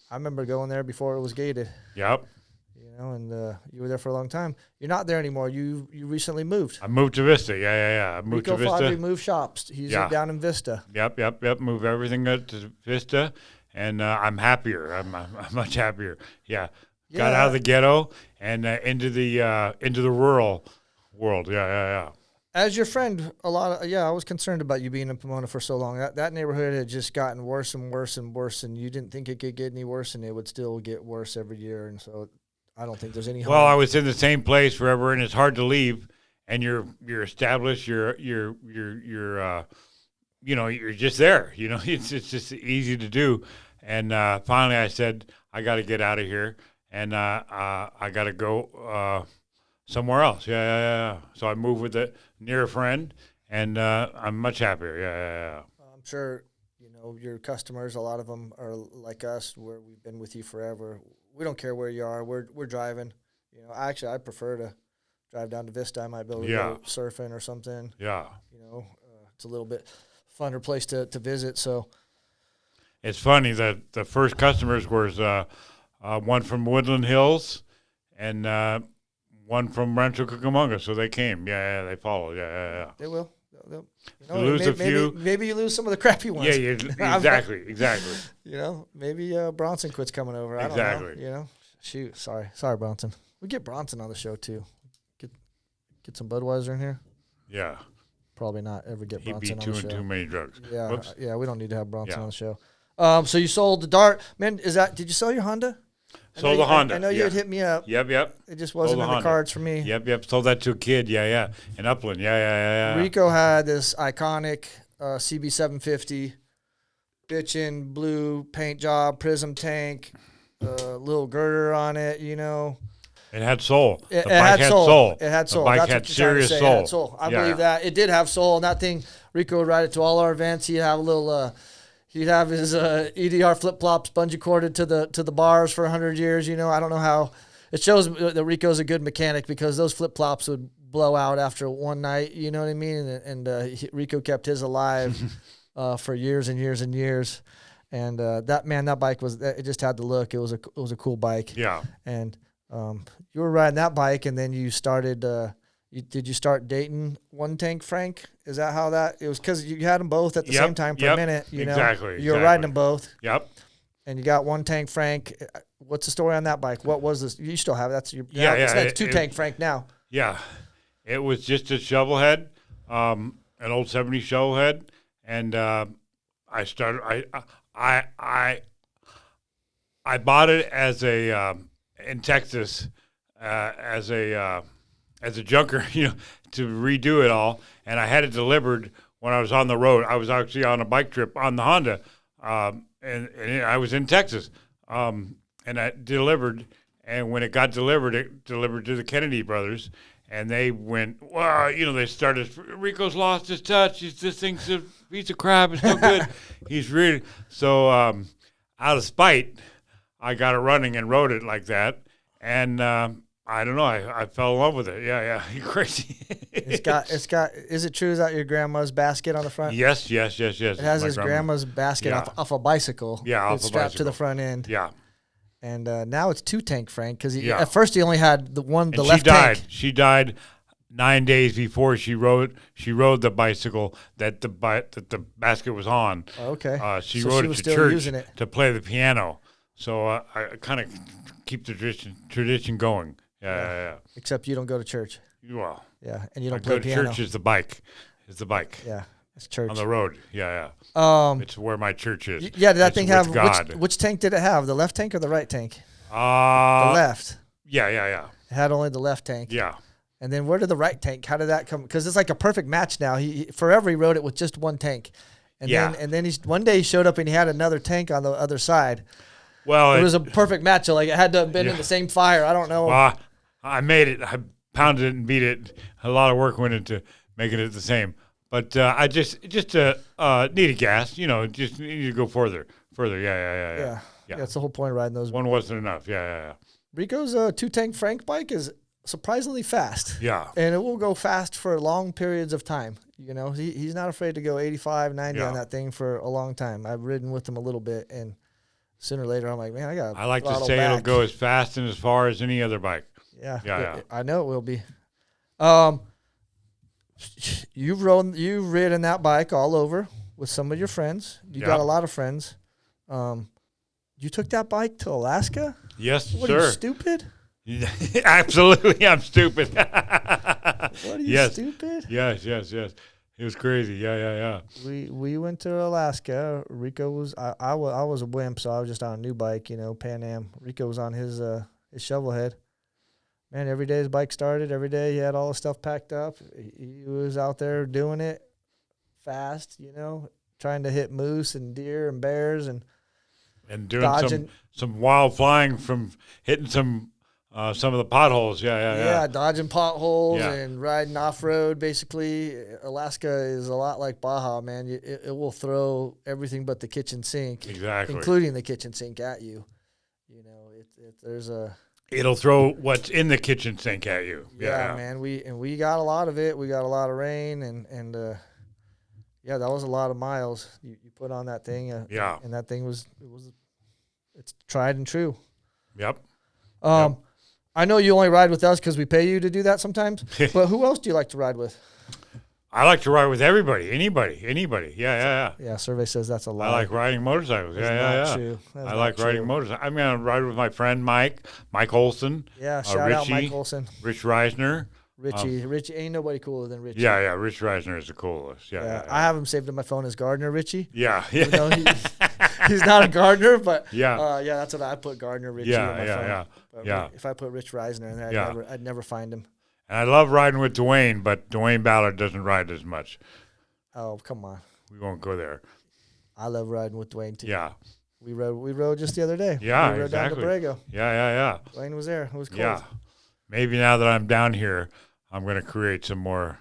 I remember going there before it was gated. Yep. And you were there for a long time. You're not there anymore. You recently moved. I moved to Vista. Yeah. I moved Rico to Vista. Fodrey moved shops. He's down in Vista. Yep. Moved everything up to Vista, and I'm happier. I'm much happier. Yeah. Got out of the ghetto and into the rural world. Yeah. As your friend, I was concerned about you being in Pomona for so long. That neighborhood had just gotten worse and worse and worse, and you didn't think it could get any worse, and it would still get worse every year. And so, I don't think there's any. Well, I was in the same place forever, and it's hard to leave. And you're established. You're just there. It's just easy to do. And finally, I said, I got to get out of here, and I got to go somewhere else. Yeah. So I moved with near a friend, and I'm much happier. Yeah. I'm sure your customers. A lot of them are like us, where we've been with you forever. We don't care where you are. We're driving. Actually, I prefer to drive down to Vista. I might be able to go surfing or something. Yeah. It's a little bit funner place to visit. So it's funny that the first customers was one from Woodland Hills and one from Rancho Cucamonga. So they came. Yeah, they followed. Yeah. They will. Maybe you lose some of the crappy ones. Yeah, exactly. Maybe Bronson quits coming over. I don't know. Shoot, sorry, Bronson. We get Bronson on the show too. Get some Budweiser in here. Yeah. Probably not ever get Bronson on the show. He'd be too many drugs. Yeah, Whoops. Yeah. We don't need to have Bronson on the show. So you sold the Dart, man. Did you sell your Honda? Sold the Honda. I know you had hit me up. Yep. It just wasn't in the cards for me. Yep. Sold that to a kid. Yeah. In Upland. Yeah. Rico had this iconic CB750, bitchin' blue paint job, prism tank, little girder on it. It had soul. The bike had soul. It had soul. The bike That's had serious soul. It had soul. I believe that. It did have soul. And that thing, Rico would ride it to all our events. He'd have a little. He'd have his EDR flip flops bungee corded to the bars for 100 years. I don't know how. It shows that Rico's a good mechanic because those flip flops would blow out after one night. You know what I mean? And Rico kept his alive for years and years and years. And that bike it just had the look. It was a cool bike. Yeah. And you were riding that bike, and then you started. Did you start dating One Tank Frank? Is that how that? It was because you had them both at the same time for a minute. Exactly. You were riding them both. Yep. And you got One Tank Frank. What's the story on that bike? What was this? You still have it. That's your. It's Two Tank Frank now. Yeah, it was just a shovel head, an old '70s shovel head, and I started. I bought it as a in Texas as a junker, to redo it all, and I had it delivered when I was on the road. I was actually on a bike trip on the Honda, and I was in Texas, and I delivered. And when it got delivered, it delivered to the Kennedy brothers, and they went, wow, they started, Rico's lost his touch. This thing's a piece of crap. It's no good. He's really, so out of spite, I got it running and rode it like that. And I don't know, I fell in love with it. Yeah, you're crazy. It's got, is it true, is that your grandma's basket on the front? Yes. It has his grandma's basket off a bicycle. Yeah, off a bicycle. Strapped to the front end. Yeah. And now it's 2-tank, Frank, because at first he only had the left tank. tank. She died 9 days before she rode the bicycle that the basket was on. Okay. She rode it to church to play the piano. So I kind of keep the tradition going. Yeah. Except you don't go to church. Well. Yeah, and you don't play piano. Church is the bike. Yeah. It's church. On the road, yeah. It's where my church is. Yeah, did that thing have, which tank did it have? The left tank or the right tank? The left. Yeah. It had only the left tank. Yeah. And then where did the right tank, how did that come? Because it's like a perfect match now. He forever he rode it with just one tank. And then one day he showed up and he had another tank on the other side. Well, it was a perfect match. So like it had to have been in the same fire. I don't know. I made it. I pounded it and beat it. A lot of work went into making it the same. But I just needed gas, just need to go further. Yeah. That's the whole point of riding those. One wasn't enough. Yeah. Rico's 2-tank Frank bike is surprisingly fast. Yeah. And it will go fast for long periods of time. He's not afraid to go 85, 90 on that thing for a long time. I've ridden with him a little bit, and sooner or later I'm like, man, I like to say it'll go as fast and as far as any other bike. Yeah. I know it will be. You've ridden that bike all over with some of your friends. You got a lot of friends. You took that bike to Alaska? Yes, what, sir. Are you stupid? Absolutely, I'm stupid. What are you, stupid? Yes. It was crazy. Yeah. We went to Alaska. Rico was I was a wimp, so I was just on a new bike, Pan Am. Rico was on his shovelhead. Man, every day his bike started. Every day he had all the stuff packed up. He was out there doing it fast, trying to hit moose and deer and bears and doing dodging, some wild flying from hitting some of the potholes. Yeah, dodging potholes and riding off road. Basically, Alaska is a lot like Baja, man. It will throw everything but the kitchen sink, including the kitchen sink, at you. It'll throw what's in the kitchen sink at you. Yeah, man. We got a lot of it. We got a lot of rain, and that was a lot of miles you put on that thing. And that thing it's tried and true. Yep. I know you only ride with us because we pay you to do that sometimes. But who else do you like to ride with? I like to ride with everybody, anybody. Yeah. Yeah, survey says that's a lie. I like riding motorcycles. That's not true. I like riding motorcycles. I'm going to ride with my friend Mike Olson. Yeah, shout out Mike Olson. Rich Reisner. Richie, ain't nobody cooler than Richie. Yeah, Rich Reisner is the coolest. Yeah. I have him saved on my phone as Gardner Richie. Yeah. He's not a gardener, but that's what I put, Gardner Richie on my phone. Yeah. If I put Rich Reisner in there, I'd never find him. And I love riding with Dwayne, but Dwayne Ballard doesn't ride as much. Oh, come on. We won't go there. I love riding with Dwayne too. Yeah. We rode just the other day. Yeah, we rode exactly. down to Borrego. Yeah. Dwayne was there. It was cold. Yeah. Maybe now that I'm down here, I'm going to create some more,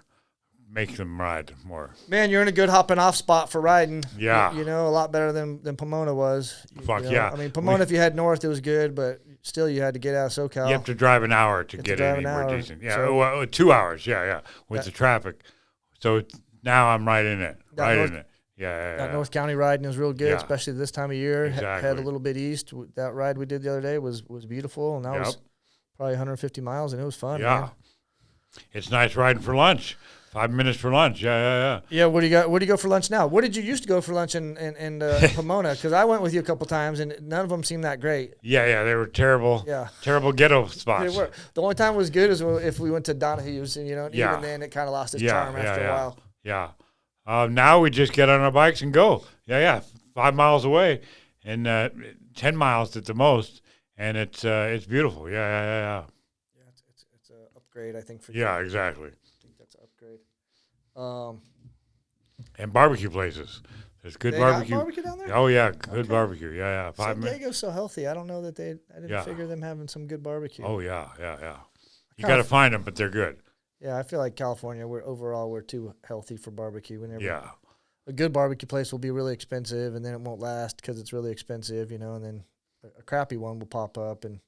make them ride more. Man, you're in a good hopping off spot for riding. Yeah. A lot better than Pomona was. Yeah. I mean, Pomona, if you had north, it was good, but still you had to get out of SoCal. You have to drive an hour to get anywhere decent. Yeah, so, 2 hours, with the traffic. So now I'm right in it. Yeah. That North County riding is real good, especially this time of year. Exactly. Head a little bit east. That ride we did the other day was beautiful, and that was probably 150 miles, and it was fun. Yeah. Man. It's nice riding for lunch. 5 minutes for lunch. Yeah. Yeah. Where do you go for lunch now? Where did you used to go for lunch in Pomona? Because I went with you a couple times, and none of them seemed that great. Yeah. They were terrible. Yeah. Terrible ghetto spots. They were. The only time it was good is if we went to Donahue's, and even then it kind of lost its charm after a while. Yeah. Now we just get on our bikes and go. Yeah. 5 miles away, and 10 miles at the most, and it's beautiful. Yeah. Yeah, it's an upgrade, I think, for Yeah, you. exactly. I think that's an upgrade. And barbecue places. There's good They got barbecue. barbecue down there? Oh yeah, good Okay. barbecue. Yeah. San Diego's so healthy. I don't know that I didn't Yeah. figure them having some good barbecue. Oh yeah. You Kinda got to find them, but they're good. Yeah, I feel like California, we're too healthy for barbecue. Yeah. A good barbecue place will be really expensive, and then it won't last because it's really expensive, and then a crappy one will pop up, and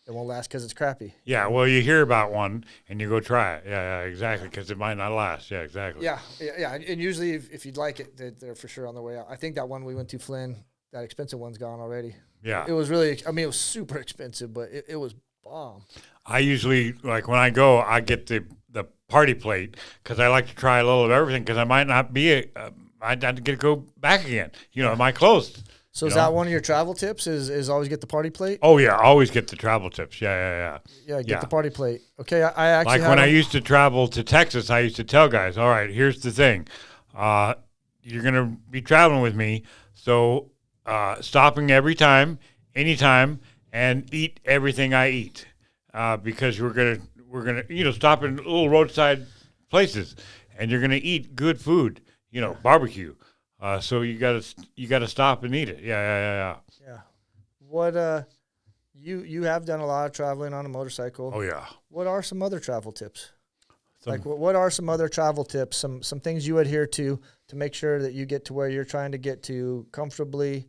it won't last because it's crappy. Yeah, well, you hear about one and you go try it. Yeah, exactly, because it might not last. Yeah, exactly. Yeah. And usually, if you'd like it, they're for sure on their way out. I think that one we went to, Flynn, that expensive one's gone already. Yeah. It was really, it was super expensive, but it was bomb. I usually, like when I go, I get the party plate because I like to try a little of everything because I might not be, I'd have to get to go back again. Am I closed? So is that one of your travel tips? Is always get the party plate? Oh yeah, always get the travel tips. Yeah. Yeah, get the party plate. Okay, I actually like when I used to travel to Texas, I used to tell guys, all right, here's the thing, you're gonna be traveling with me, so stopping every time, anytime, and eat everything I eat, because we're gonna stop in little roadside places, and you're gonna eat good food, barbecue. So you gotta stop and eat it. Yeah. Yeah. What you have done a lot of traveling on a motorcycle. Oh yeah. What are some other travel tips? What are some other travel tips? Some things you adhere to make sure that you get to where you're trying to get to comfortably,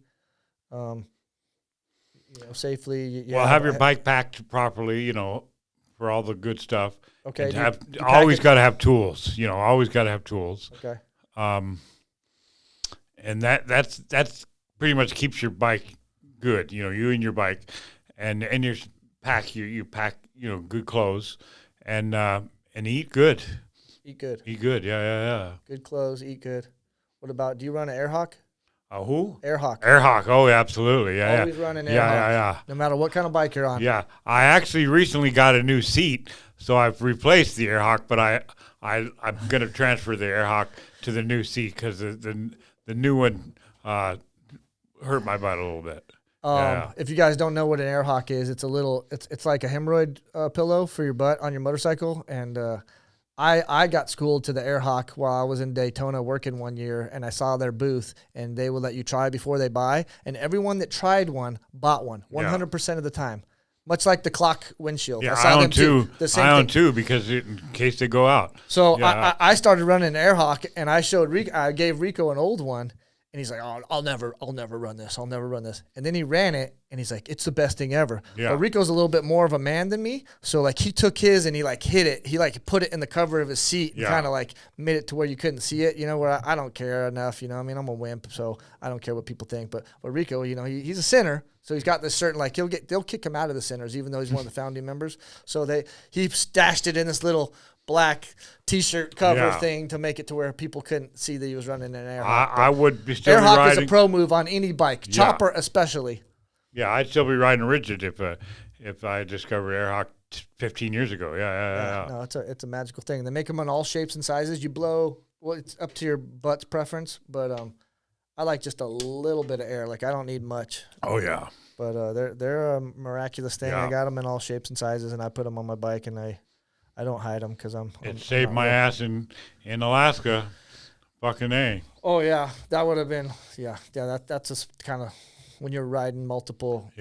safely. Have your bike packed properly, for all the good stuff. Okay. And always got to have tools. Always got to have tools. Okay. And that's pretty much keeps your bike good. You and your bike, and your pack. You pack good clothes, and eat good. Eat good. Eat good. Yeah. Good clothes. Eat good. What about? Do you run an Airhawk? Who? Airhawk. Airhawk. Oh, absolutely. Yeah. Always run an Airhawk. Yeah. No matter what kind of bike you're on. Yeah. I actually recently got a new seat, so I've replaced the Airhawk, but I'm gonna transfer the Airhawk to the new seat because the new one hurt my butt a little bit. If you guys don't know what an Airhawk is, it's it's like a hemorrhoid pillow for your butt on your motorcycle. And I got schooled to the Airhawk while I was in Daytona working one year, and I saw their booth, and they would let you try before they buy. And everyone that tried one bought one 100% of the time. Much like the clock windshield. Yeah, I own two. I own two because in case they go out. So I started running an Airhawk, and I showed Rico. I gave Rico an old one, and he's like, "Oh, I'll never run this. I'll never run this." And then he ran it, and he's like, "It's the best thing ever." Yeah. But Rico's a little bit more of a man than me, so like he took his and he like hit it. He like put it in the cover of his seat and kind of like made it to where you couldn't see it. Where I don't care enough. I'm a wimp, so I don't care what people think. But Rico, he's a sinner. So he's got this certain they'll kick him out of the centers even though he's one of the founding members. So he stashed it in this little black T-shirt cover thing to make it to where people couldn't see that he was running an Airhawk. I would be still Airhawk riding. is a pro move on any bike, chopper especially. Yeah, I'd still be riding rigid if I discovered Airhawk 15 years ago. Yeah. No, it's a magical thing. They make them in all shapes and sizes. You blow. Well, it's up to your butt's preference, but I like just a little bit of air. Like I don't need much. Oh yeah. But they're a miraculous thing. Yeah. I got them in all shapes and sizes, and I put them on my bike, and I don't hide them because It saved my ass in Alaska. Fucking A. Oh yeah, that would have been That's just kind of when you're riding multiple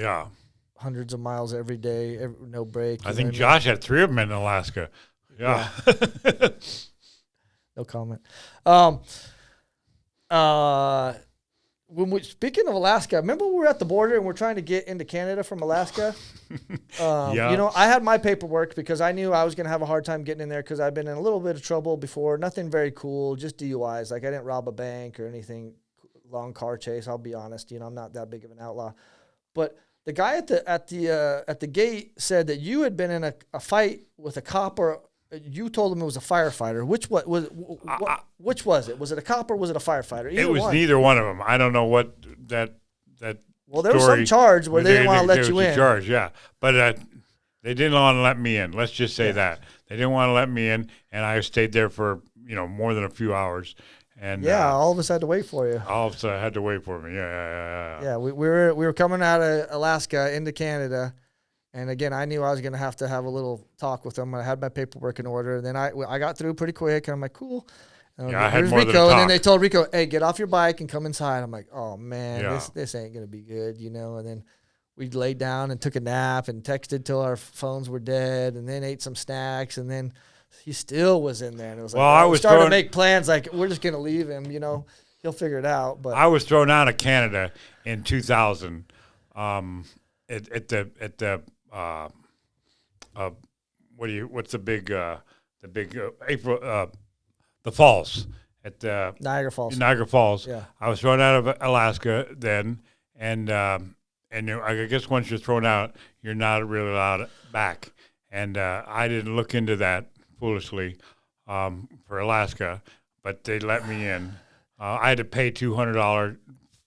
hundreds of miles every day, no break. I think Josh had 3 of them in Alaska. Yeah. No comment. Speaking of Alaska, remember we were at the border and we're trying to get into Canada from Alaska? I had my paperwork because I knew I was going to have a hard time getting in there because I've been in a little bit of trouble before. Nothing very cool, just DUIs. Like I didn't rob a bank or anything, long car chase. I'll be honest, I'm not that big of an outlaw. But the guy at the gate said that you had been in a fight with a cop or you told him it was a firefighter. Which was it? Was it a cop or was it a firefighter? It was neither one of them. I don't know what that. Well, there was some charge where they didn't want to let you in. Charge, yeah, but they didn't want to let me in. Let's just say that they didn't want to let me in, and I stayed there for more than a few hours, And yeah, all of us had to wait for you. all of a sudden, had to wait for me. Yeah. Yeah, we were coming out of Alaska into Canada, and again, I knew I was going to have a little talk with them. I had my paperwork in order, and then I got through pretty quick, and I'm like, cool. Yeah, I had Here's more than a Rico, and then talk. they told Rico, "Hey, get off your bike and come inside." I'm like, "Oh man, Yeah. this ain't gonna be good," And then we laid down and took a nap and texted till our phones were dead, and then ate some snacks, and then he still was in there, and it was Well, like, I we was started to throwing- make plans like we're just gonna leave him, he'll figure it out. But I was thrown out of Canada in 2000 at the what's the big April the falls at the Niagara Falls. Niagara Falls. Yeah. I was thrown out of Alaska then, and I guess once you're thrown out, you're not really allowed back. And I didn't look into that foolishly for Alaska, but they let me in. I had to pay $200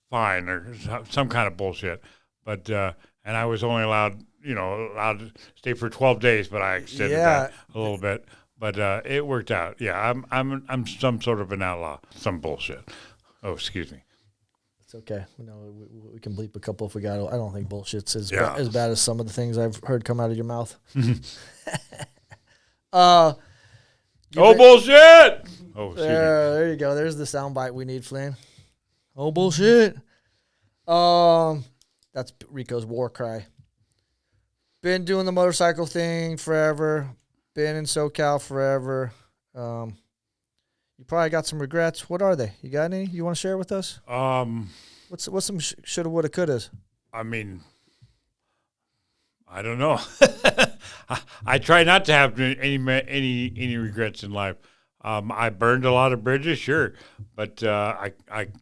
fine or some kind of bullshit, but and I was only allowed to stay for 12 days, but I extended that a little bit. But it worked out. Yeah, I'm some sort of an outlaw. Some bullshit. Oh, excuse me. It's okay. We can bleep a couple if we got. I don't think bullshit's as Yeah. as bad as some of the things I've heard come out of your mouth. Bullshit! Oh, excuse me. There you go. There's the soundbite we need, Flynn. Oh bullshit. That's Rico's war cry. Been doing the motorcycle thing forever. Been in SoCal forever. You probably got some regrets. What are they? You got any you want to share with us? What's some shoulda, woulda, couldas? I mean, I don't know. I try not to have any regrets in life. I burned a lot of bridges, sure, but I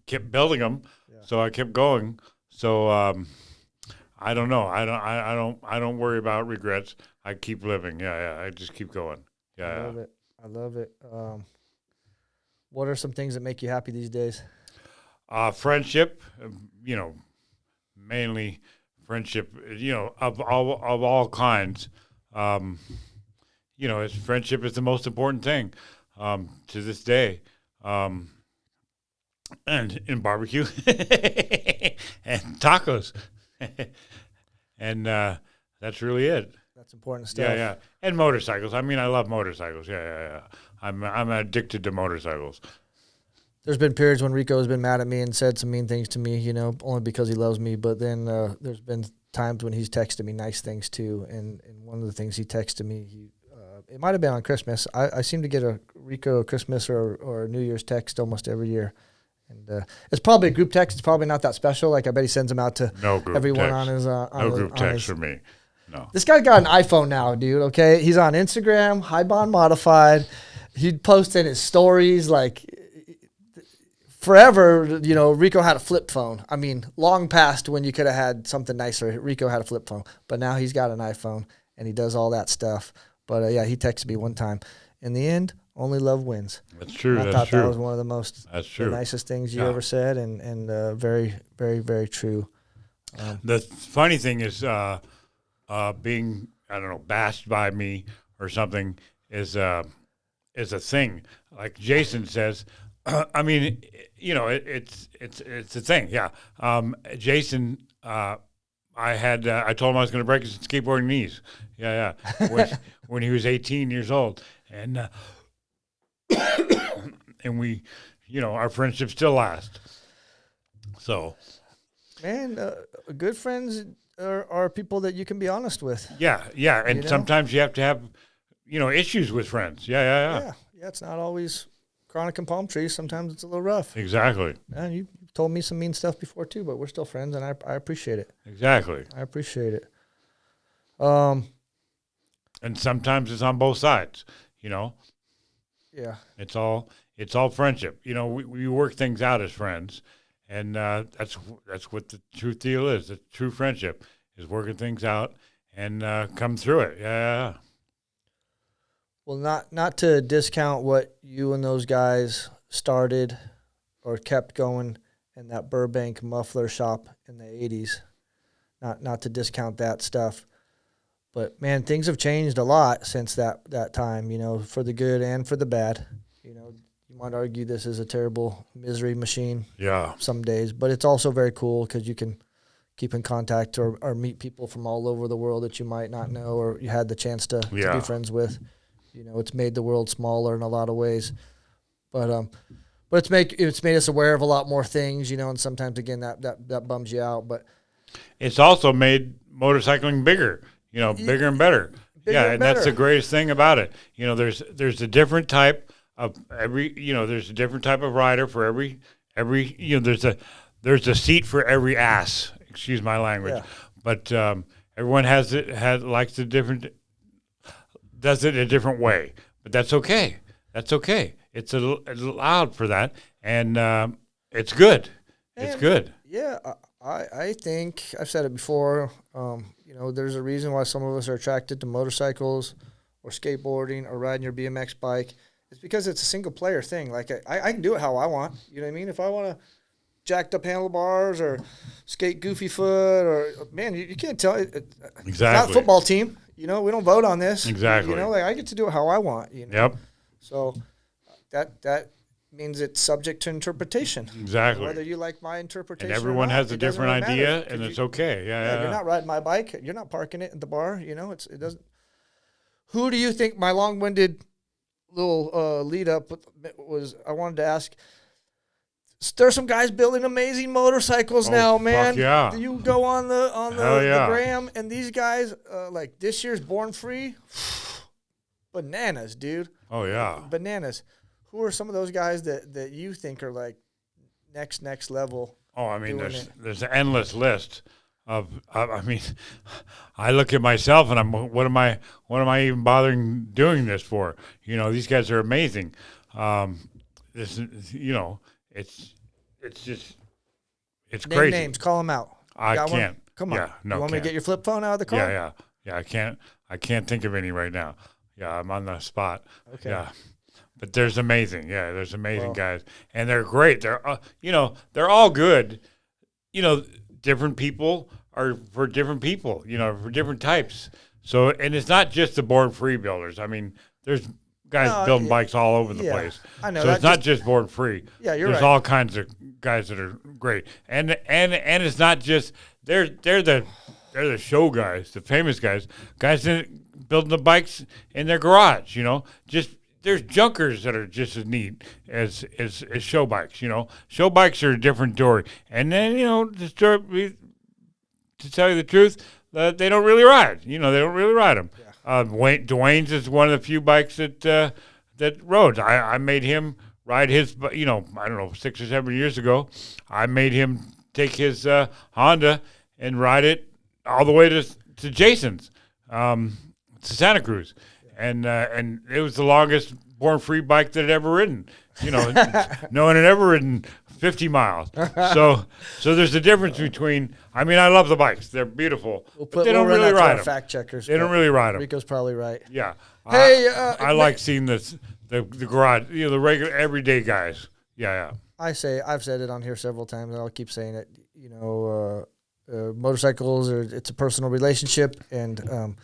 kept building them, so I kept going. So I don't know. I don't worry about regrets. I keep living. Yeah. I just keep going. Yeah. I love it. What are some things that make you happy these days? Friendship, mainly friendship, of all kinds. Friendship is the most important thing to this day. And in barbecue and tacos. And that's really it. That's important stuff. Yeah. And motorcycles. I mean, I love motorcycles. Yeah. I'm addicted to motorcycles. There's been periods when Rico has been mad at me and said some mean things to me, only because he loves me. But then there's been times when he's texted me nice things too. And one of the things he texted me, it might have been on Christmas. I seem to get a Rico Christmas or New Year's text almost every year. And it's probably a group text. It's probably not that special. Like I bet he sends them out to everyone text. on his. No group text for me. No. This guy's got an iPhone now, dude. Okay, he's on Instagram, HiBondModified. He'd post in his stories like forever. Rico had a flip phone. I mean, long past when you could have had something nicer. Rico had a flip phone, but now he's got an iPhone and he does all that stuff. But he texted me one time. In the end, only love wins. That's true. And I thought that was one of the most the nicest things you ever said, and very, very, very true. The funny thing is, being bashed by me or something is a thing. Like Jason says, I mean, it's a thing. Yeah. Jason, I told him I was going to break his skateboarding knees. Yeah. When he was 18 years old, and and we, our friendship still lasts. So, man, good friends are people that you can be honest with. Yeah, and sometimes you have to have, issues with friends. Yeah. Yeah, it's not always chronic and palm trees. Sometimes it's a little rough. Exactly. And you told me some mean stuff before too, but we're still friends, and I appreciate it. Exactly. I appreciate it. And sometimes it's on both sides. Yeah. It's all friendship. We work things out as friends, and that's what the true deal is. The true friendship is working things out and come through it. Yeah. Well, not to discount what you and those guys started or kept going in that Burbank muffler shop in the 80s. Not to discount that stuff. But, man, things have changed a lot since that time, for the good and for the bad. You might argue this is a terrible misery machine. Yeah. Some days, but it's also very cool because you can keep in contact or meet people from all over the world that you might not know or you had the chance to be friends with. You know, it's made the world smaller in a lot of ways, but it's made us aware of a lot more things, you know, and sometimes again that bums you out, but it's also made motorcycling bigger, you know, bigger and better. And that's the greatest thing about it. You know, there's a different type of there's a different type of rider for every you know, there's a seat for every ass. Excuse my language, but everyone likes the different, does it a different way. But that's okay. That's okay. It's allowed for that, and it's good. It's good. Yeah, I think I've said it before. You know, there's a reason why some of us are attracted to motorcycles or skateboarding or riding your BMX bike. It's because it's a single player thing. Like I can do it how I want. You know what I mean? If I want to jacked up handlebars or skate goofy foot or man, you can't tell it. Exactly. It's not a football team. You know, we don't vote on this. Exactly. You know, like I get to do it how I want. You know. Yep. So that means it's subject to interpretation. Exactly. Whether you like my interpretation, and everyone or not, has a different really idea, and it's okay. Yeah. You're not riding my bike. You're not parking it at the bar. You know, it doesn't. Who do you think my long-winded little lead up was? I wanted to ask. There's some guys building amazing motorcycles now, man. Fuck yeah. You go on the gram, and these guys, like this year's Born Free, bananas, dude. Oh yeah, bananas. Who are some of those guys that you think are like next level? Oh, I mean, there's an endless list of. I mean, I look at myself and what am I even bothering doing this for? You know, these guys are amazing. This, you know, it's Name crazy. Names, call them out. I can't. One? Come on. Yeah, no. You want me to get your flip phone out of the car? Yeah. I can't think of any right now. Yeah, I'm on the spot. Okay. Yeah. But there's amazing. Yeah, there's amazing guys. And they're great. They're, you know, they're all good. You know, different people are for different people, you know, for different types. So, and it's not just the Born Free builders. I mean, there's guys building bikes all over the place. I know. So it's not just Born Free. Yeah, you're There's right. all kinds of guys that are great. And it's not just, they're the show guys, the famous guys that building the bikes in their garage, you know, just, there's junkers that are just as neat as show bikes, you know. Show bikes are a different story. And then, you know, to tell you the truth, they don't really ride. You know, they don't really ride them. Yeah. Dwayne's is one of the few bikes that rode. I made him ride his, you know, I don't know, 6 or 7 years ago. I made him take his Honda and ride it all the way to Jason's, to Santa Cruz. And it was the longest Born Free bike that had ever ridden. You know, no one had ever ridden 50 miles. So there's a difference between. I mean, I love the bikes; they're beautiful. But they don't really ride them. Fact checkers. They don't really ride them. Rico's probably right. Yeah. Hey, I like seeing the garage. You know, the regular everyday guys. Yeah. I've said it on here several times, and I'll keep saying it. You know, motorcycles it's a personal relationship, and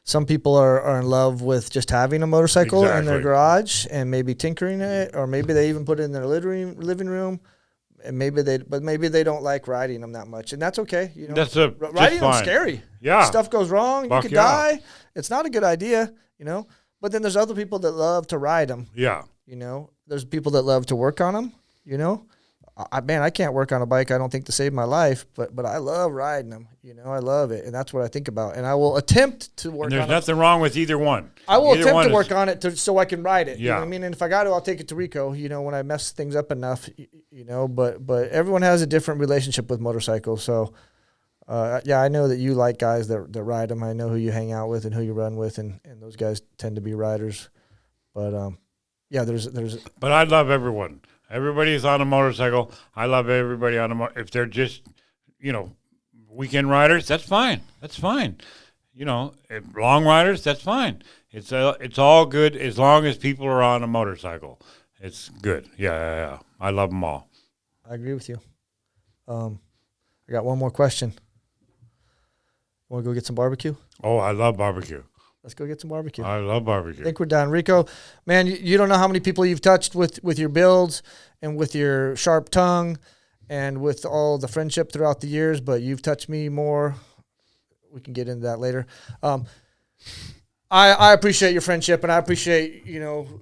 some people are in love with just having a motorcycle in their garage and maybe tinkering it, or maybe they even put it in their living room, and maybe they don't like riding them that much, and that's okay. You know, riding them's scary. Yeah, stuff goes wrong. You could die. It's not a good idea. You know, but then there's other people that love to ride them. Yeah, you know, there's people that love to work on them. You know. I can't work on a bike, I don't think, to save my life, but I love riding them. You know, I love it, and that's what I think about. And I will attempt to work on it. There's nothing wrong with either one. I will attempt to work on it so I can ride it. Yeah. You know what I mean? And if I got to, I'll take it to Rico, you know, when I mess things up enough, you know. But everyone has a different relationship with motorcycles. So, yeah, I know that you like guys that ride them. I know who you hang out with and who you run with, and those guys tend to be riders. But, yeah, there's. But I love everyone. Everybody's on a motorcycle. I love everybody on a motorcycle. If they're just, you know, weekend riders, that's fine. That's fine. You know, long riders, that's fine. It's all good as long as people are on a motorcycle. It's good. Yeah. I love them all. I agree with you. I got one more question. Want to go get some barbecue? Oh, I love barbecue. Let's go get some barbecue. I love barbecue. I think we're done. Rico, man, you don't know how many people you've touched with your builds and with your sharp tongue and with all the friendship throughout the years, but you've touched me more. We can get into that later. I appreciate your friendship, and I appreciate,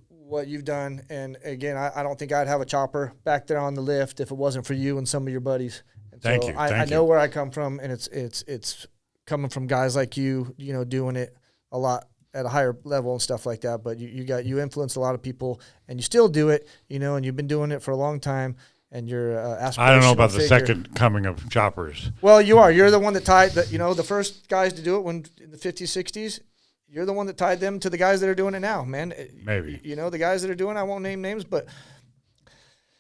what you've done. And again, I don't think I'd have a chopper back there on the lift if it wasn't for you and some of your buddies. And Thank so you. I know where I come from, and it's coming from guys like you, doing it a lot at a higher level and stuff like that. But you influenced a lot of people, and you still do it, and you've been doing it for a long time. And you're aspirational. I don't know about the figure. second coming of choppers. Well, you are. You're the one that tied the first guys to do it when in the 50s, 60s. You're the one that tied them to the guys that are doing it now, man. Maybe. The guys that are doing it, I won't name names, but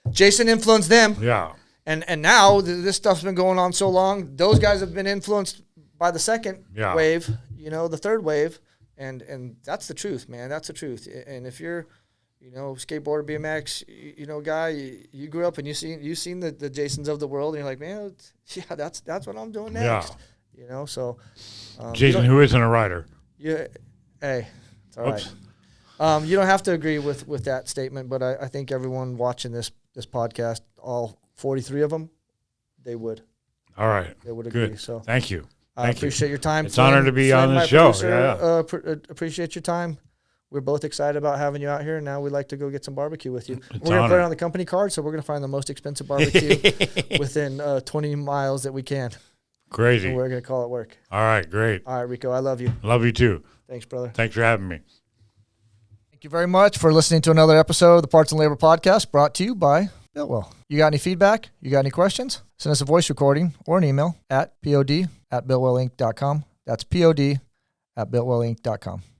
Jason influenced them. Yeah. And now this stuff's been going on so long. Those guys have been influenced by the second wave, the third wave. And that's the truth, man. That's the truth. And if you're skateboarder, BMX, guy, you grew up and you've seen the Jasons of the world, and you're like, man, that's what I'm doing next. Yeah. So Jason, who isn't a rider. Yeah, hey, it's all right. You don't have to agree with that statement, but I think everyone watching this podcast, all 43 of them, they would. All right. They would agree. Good. So thank you. I appreciate your time. It's an honor to be on the show. Appreciate your time. We're both excited about having you out here, and now we'd like to go get some barbecue with you. We're going to put it on the company card, so we're going to find the most expensive barbecue within 20 miles that we can. Crazy. And we're going to call it work. All right, great. All right, Rico, I love you. Love you too. Thanks, brother. Thanks for having me. Thank you very much for listening to another episode of the Parts and Labor Podcast, brought to you by Builtwell. You got any feedback? You got any questions? Send us a voice recording or an email at pod@builtwellinc.com. That's pod@builtwellinc.com.